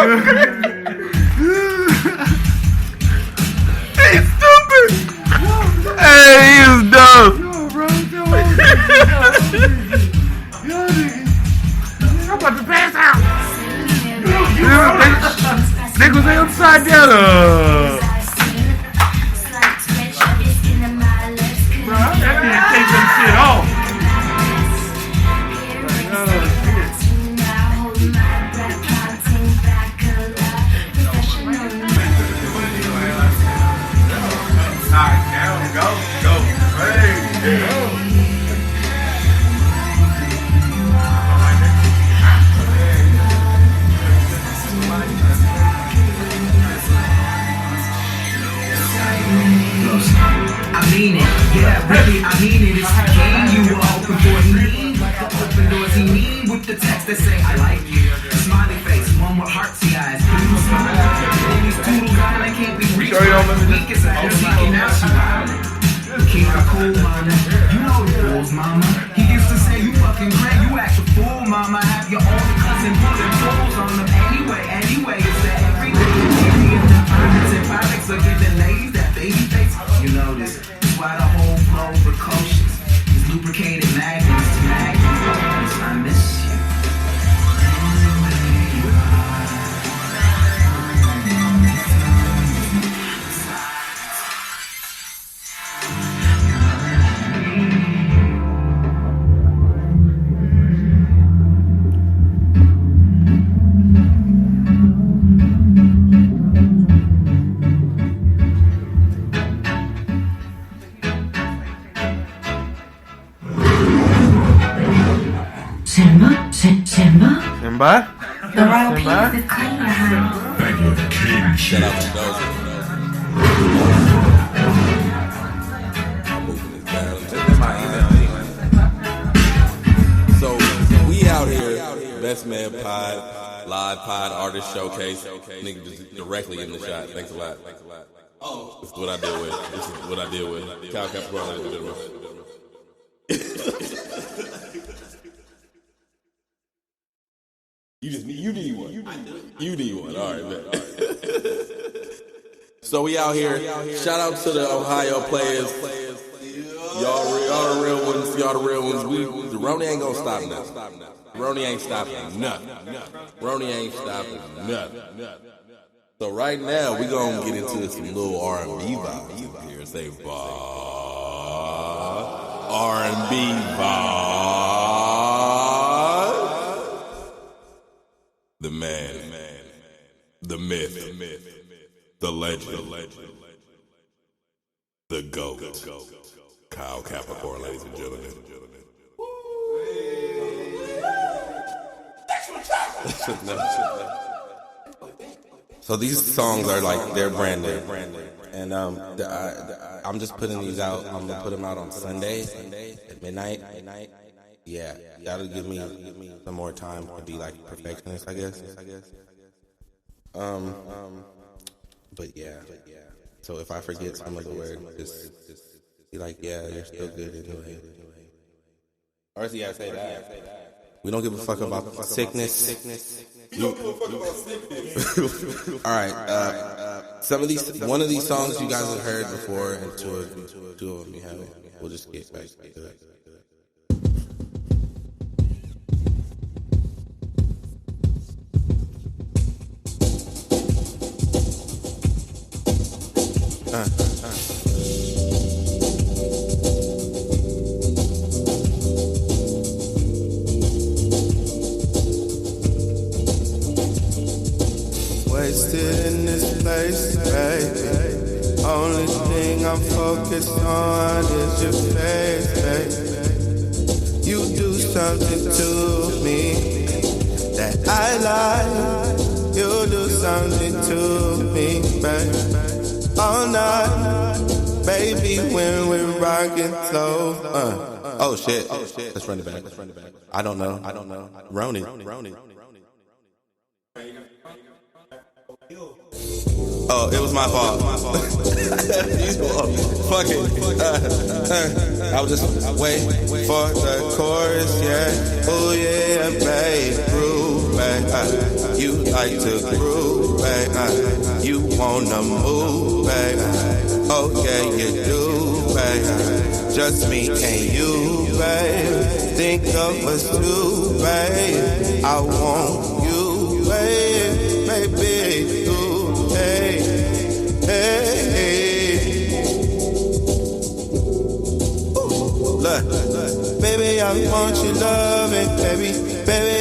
He's stupid! Hey, he's dumb! Yo, bro, I'm about to pass out! Niggas, they upside down! Bro, that didn't take some shit off. I mean it, it's the game you were open for me. Like the open doors he need with the text that say I like you. Smiley face, one with heartsy eyes. People smile. And these toodles on, I can't be reached. Weak as a OC and now she wildin'. Keep it cool, mama. You know the rules, mama. He used to say you fucking great, you act a fool, mama. Have your own cousin putting fools on them anyway. It's that everyday TV and the pirates and pirates are giving ladies that baby face. You know this. Why the whole flow precocious. These lubricated magnets to magnets. I miss you. Simba? The royal penis is clean behind. Thank you, King. Shout out to those. I'm moving this down. So we out here BestMedPod, live pod artist showcase. Nigga just directly in the shot. Thanks a lot. Oh, this is what I deal with. This is what I deal with. Cal Capricorn, ladies and gentlemen. You need one. You need one. All right, man. So we out here. Shout out to the Ohio Playerz. Y'all the real ones. Y'all the real ones. The Roni ain't gonna stop nothing. Roni ain't stopping nothing. Roni ain't stopping nothing. So right now we gonna get into some little R&B vibes here. Say R&B vibe. The man, the myth, the legend, the GOAT, Kyle Capricorn, ladies and gentlemen. So these songs are like, they're branded. And I'm just putting these out. I'm gonna put them out on Sunday at midnight. Yeah, that'll give me some more time to be like perfectionist, I guess. But yeah. So if I forget some of the words, just be like, yeah, you're still good anyway. Or else you gotta say that. We don't give a fuck about sickness. You don't give a fuck about sickness. All right. One of these songs you guys have heard before, and two of them you haven't. We'll just get back to it. Wasted in this place, baby. Only thing I'm focused on is your face, baby. You do something to me that I like. You do something to me, baby. All night, baby, when we're rocking slow. Oh shit. Let's run it back. I don't know. Roni. Oh, it was my fault. Fuck it. I was just waiting for the chorus, yeah. Oh yeah, babe, groove, babe. You like to groove, babe. You wanna move, babe. Oh yeah, you do, babe. Just me and you, babe. Think of us two, babe. I want you, babe, baby. Hey, look, baby, I want you loving, baby,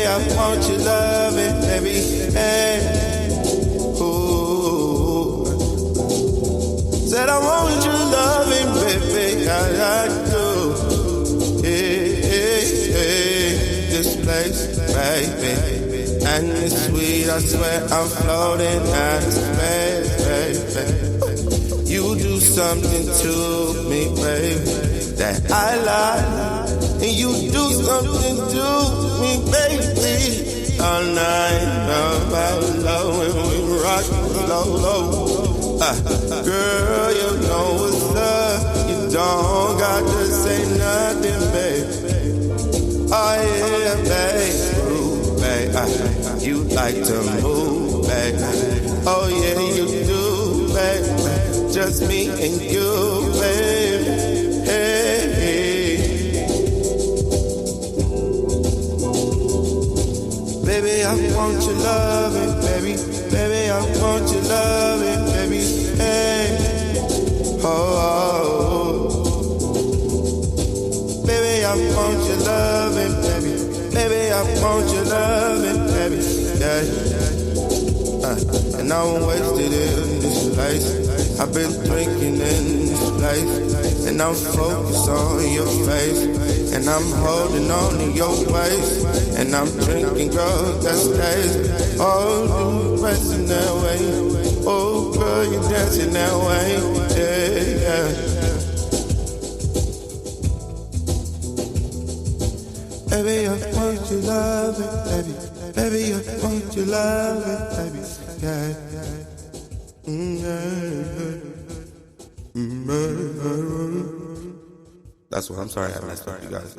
I want you loving, baby, hey, ooh, said I want you loving, baby, I do, hey, this place, baby. And it's sweet, I swear I'm floating out of space, baby. You do something to me, baby, that I like. And you do something to me, baby, all night. About low and we rock low. Girl, you know what's up. You don't got to say nothing, baby. Oh yeah, baby. You like to move, baby. Oh yeah, you do, baby. Just me and you, baby. Hey, baby, I want your loving, baby. Baby, I want your loving, baby. Hey, oh. Baby, I want your loving, baby. Baby, I want your loving, baby, yeah. And I'm wasted in this place. I've been drinking in this place. And I'm focused on your face. And I'm holding on to your waist. And I'm drinking, girl, that's crazy. Oh, you dancing that way. Oh, girl, you dancing that way, yeah. Baby, I want you loving, baby. Baby, I want your love, baby. Yeah. That's what I'm sorry I messed up, you guys.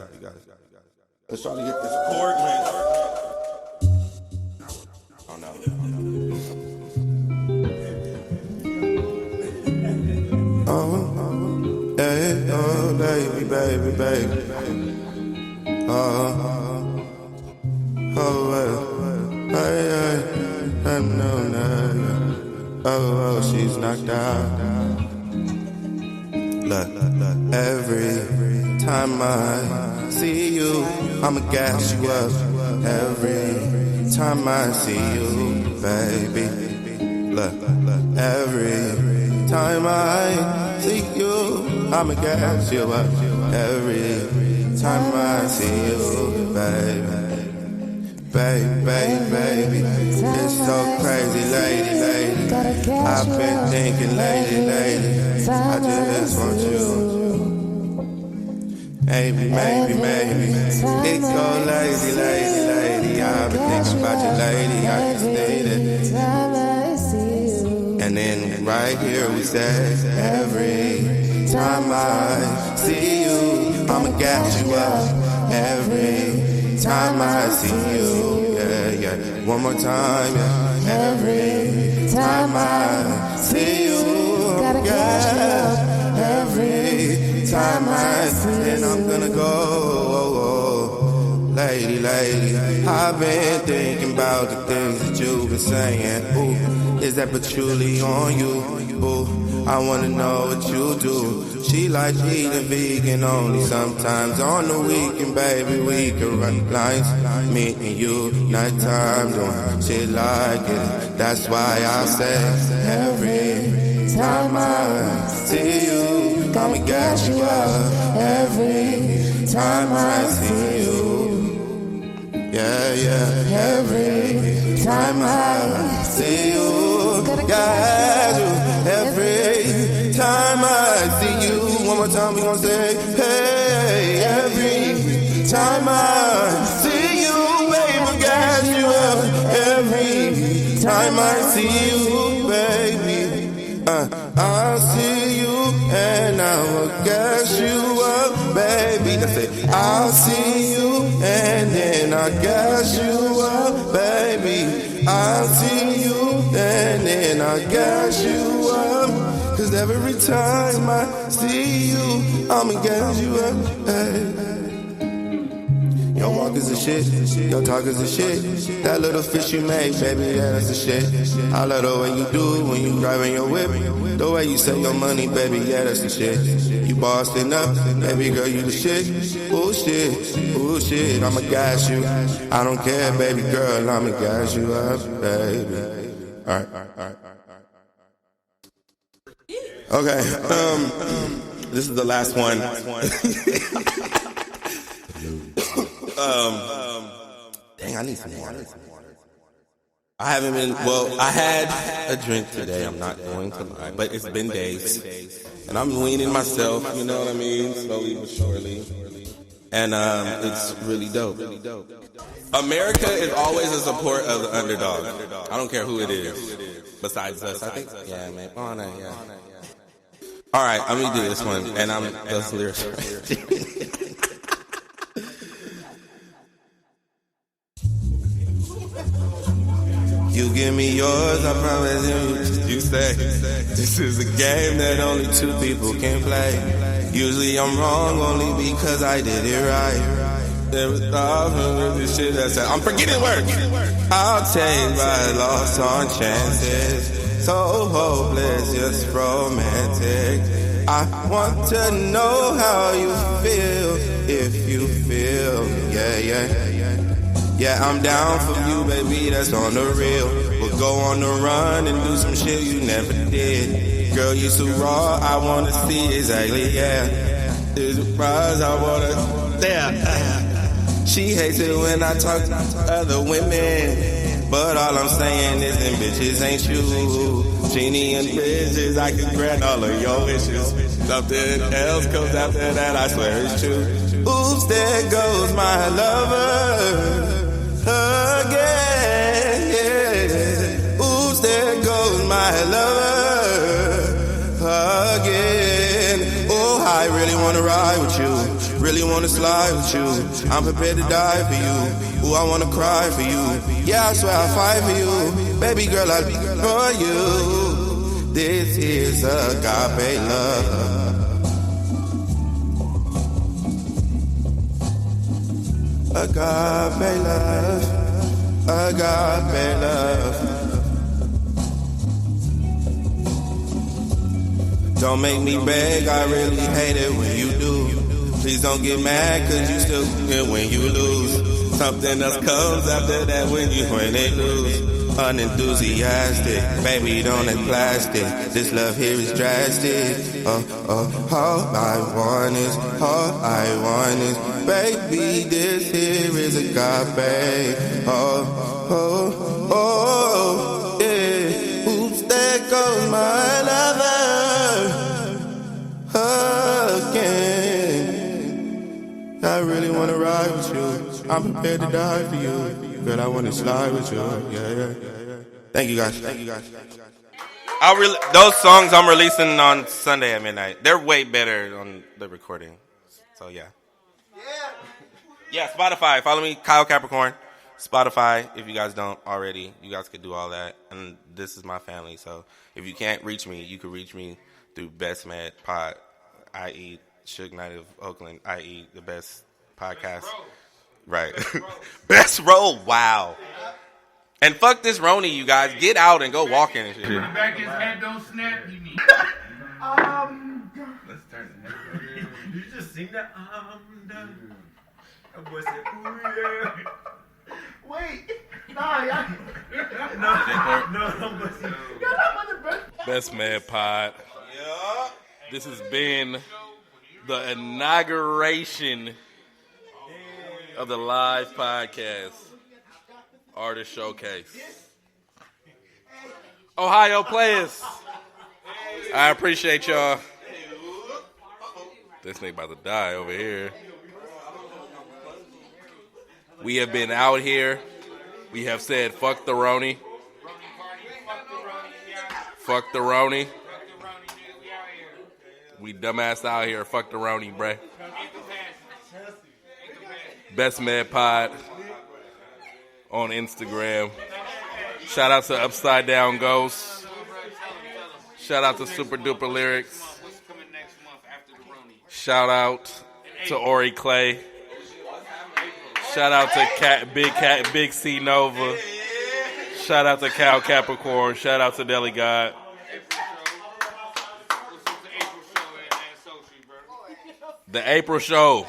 Let's try to get this chord, man. Oh no. Oh, hey, oh, baby. Well, no. Oh, she's knocked out. Look, every time I see you, I'ma gas you up. Every time I see you, baby. Look, every time I see you, I'ma gas you up. Every time I see you, baby. Baby, it's so crazy, lady. I've been thinking, lady, I just want you. Maybe. It go lazy, lady. I've been thinking about you, lady. I just need it. And then right here we say, every time I see you, I'ma gas you up. Every time I see you, yeah. One more time, yeah. Every time I see you, yeah. Every time I see you, I'm gonna go, lady. I've been thinking about the things that you've been saying. Ooh, is that patchouli on you? Ooh, I wanna know what you do. She like eating vegan only sometimes. On the weekend, baby, we can run lines. Me and you, nighttime, doing shit like it. That's why I say, every time I see you, I'ma gas you up. Every time I see you, yeah. Every time I see you, gas you. Every time I see you, one more time we gon' say, hey. Every time I see you, baby, gas you up. Every time I see you, baby, I'll see you and I will gas you up, baby. That's it. I'll see you and then I'll gas you up, baby. I'll see you and then I'll gas you up. Cause every time I see you, I'ma gas you up, hey. Your walk is a shit, your talk is a shit. That little fish you make, baby, yeah, that's the shit. I love the way you do when you driving your whip. The way you save your money, baby, yeah, that's the shit. You bossing up, baby girl, you the shit. Ooh shit, I'ma gas you. I don't care, baby girl, I'ma gas you up, baby. Alright. Okay, this is the last one. Dang, I need some water. I haven't been, well, I had a drink today, I'm not going to lie, but it's been days. And I'm weaning myself, you know what I mean, slowly but surely. And it's really dope. America is always in support of the underdog. I don't care who it is. Besides us, I think. Yeah, man. Yeah. All right, I'm gonna do this one, and I'm those lyrics. You give me yours, I promise you say this is a game that only two people can play. Usually I'm wrong only because I did it right. There was thousands of this shit that said I'm forgetting words. I'll take my loss on chances. So hopeless, just romantic. I want to know how you feel, if you feel, yeah, I'm down for you, baby, that's on the real. We'll go on the run and do some shit you never did. Girl, you so raw, I wanna see exactly, yeah. There's a prize I wanna, yeah. She hates it when I talk to other women, but all I'm saying is them bitches ain't you. Genie and bitches, I can grant all of your wishes. Something else comes after that, I swear it's true. Oops, there goes my lover again. my lover again. Oh, I really wanna ride with you, really wanna slide with you. I'm prepared to die for you. Ooh, I wanna cry for you. Yeah, I swear I'll fight for you. Baby girl, I'll be for you. This is agape love. Agape love, agape love. Don't make me beg, I really hate it when you do. Please don't get mad, cause you still get when you lose. Something else comes after that when they lose. Unenthusiastic, baby, don't act plastic. This love here is drastic. All I want is, baby, this here is agape. Yeah. Oops, there goes my lover again. I really wanna ride with you. I'm prepared to die for you. Girl, I wanna slide with you. Yeah. Thank you guys. Those songs I'm releasing on Sunday at midnight. They're way better on the recording. So yeah. Yeah, Spotify. Follow me, Kyle Capricorn. Spotify, if you guys don't already, you guys could do all that. And this is my family, so if you can't reach me, you can reach me through BestMedPod, i.e. Suge Knight of Oakland, i.e. the best podcast. Right. Best roll. Wow. And fuck this Roni, you guys. Get out and go walking and shit. Back his head don't snap. You need. Let's turn it. Did you just sing that? That boy said, ooh, yeah. Wait. No. BestMedPod. Yeah. This has been the inauguration of the live podcast, Artist Showcase. Ohio Playerz. I appreciate y'all. This nigga about to die over here. We have been out here. We have said, fuck the Roni. Fuck the Roni. We dumbass out here. Fuck the Roni, bruh. BestMedPod on Instagram. Shout out to Upside Down Ghost. Shout out to Super Duper Lyrics. Shout out to Ori Clay. Shout out to Big C Nova. Shout out to Cal Capricorn. Shout out to Deli God. The April show.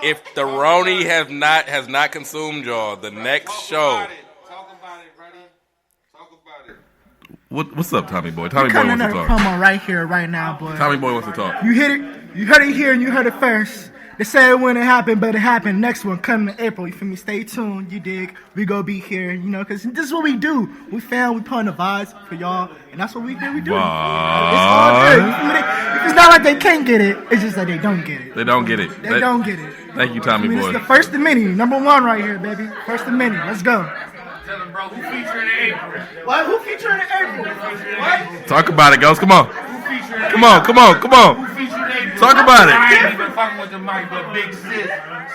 If the Roni has not consumed y'all, the next show. What's up, Tommy Boy? Tommy Boy wants to talk. Promo right here, right now, boy. Tommy Boy wants to talk. You heard it here, and you heard it first. They said it wouldn't happen, but it happened. Next one coming in April. You feel me? Stay tuned. You dig? We gonna be here, because this is what we do. We put on the vibes for y'all, and that's what we do. It's all good. You feel me? It's not like they can't get it. It's just that they don't get it. They don't get it. They don't get it. Thank you, Tommy Boy. This is the first of many. Number one right here, baby. First of many. Let's go. Tell them, bro, who featuring in April? What? Who featuring in April? What? Talk about it, Ghost. Come on. Come on. Who featuring in April? Talk about it. I ain't even fucking with the mic, but Big Sis,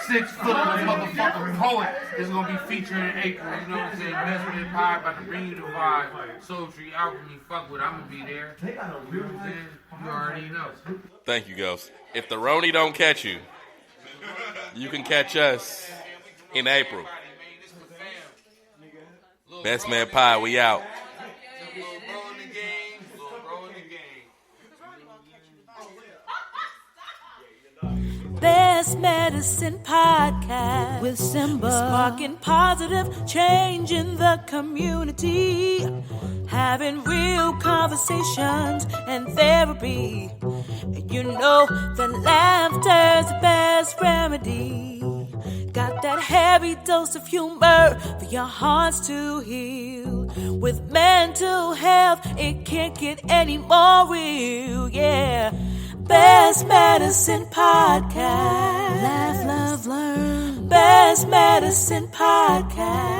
6 foot of the motherfucking poet, is gonna be featuring in April. You know what I'm saying? BestMedPod about to bring you the vibe. Sultry Alchemy, fuck with. I'm gonna be there. You know what I'm saying? You already know. Thank you, Ghost. If the Roni don't catch you, you can catch us in April. BestMedPod, we out. Best Medicine Podcast with Simba, sparking positive change in the community, having real conversations and therapy. You know that laughter's the best remedy. Got that heavy dose of humor for your hearts to heal. With mental health, it can't get any more real, yeah. Best Medicine Podcast. Laugh, love, learn. Best Medicine Podcast.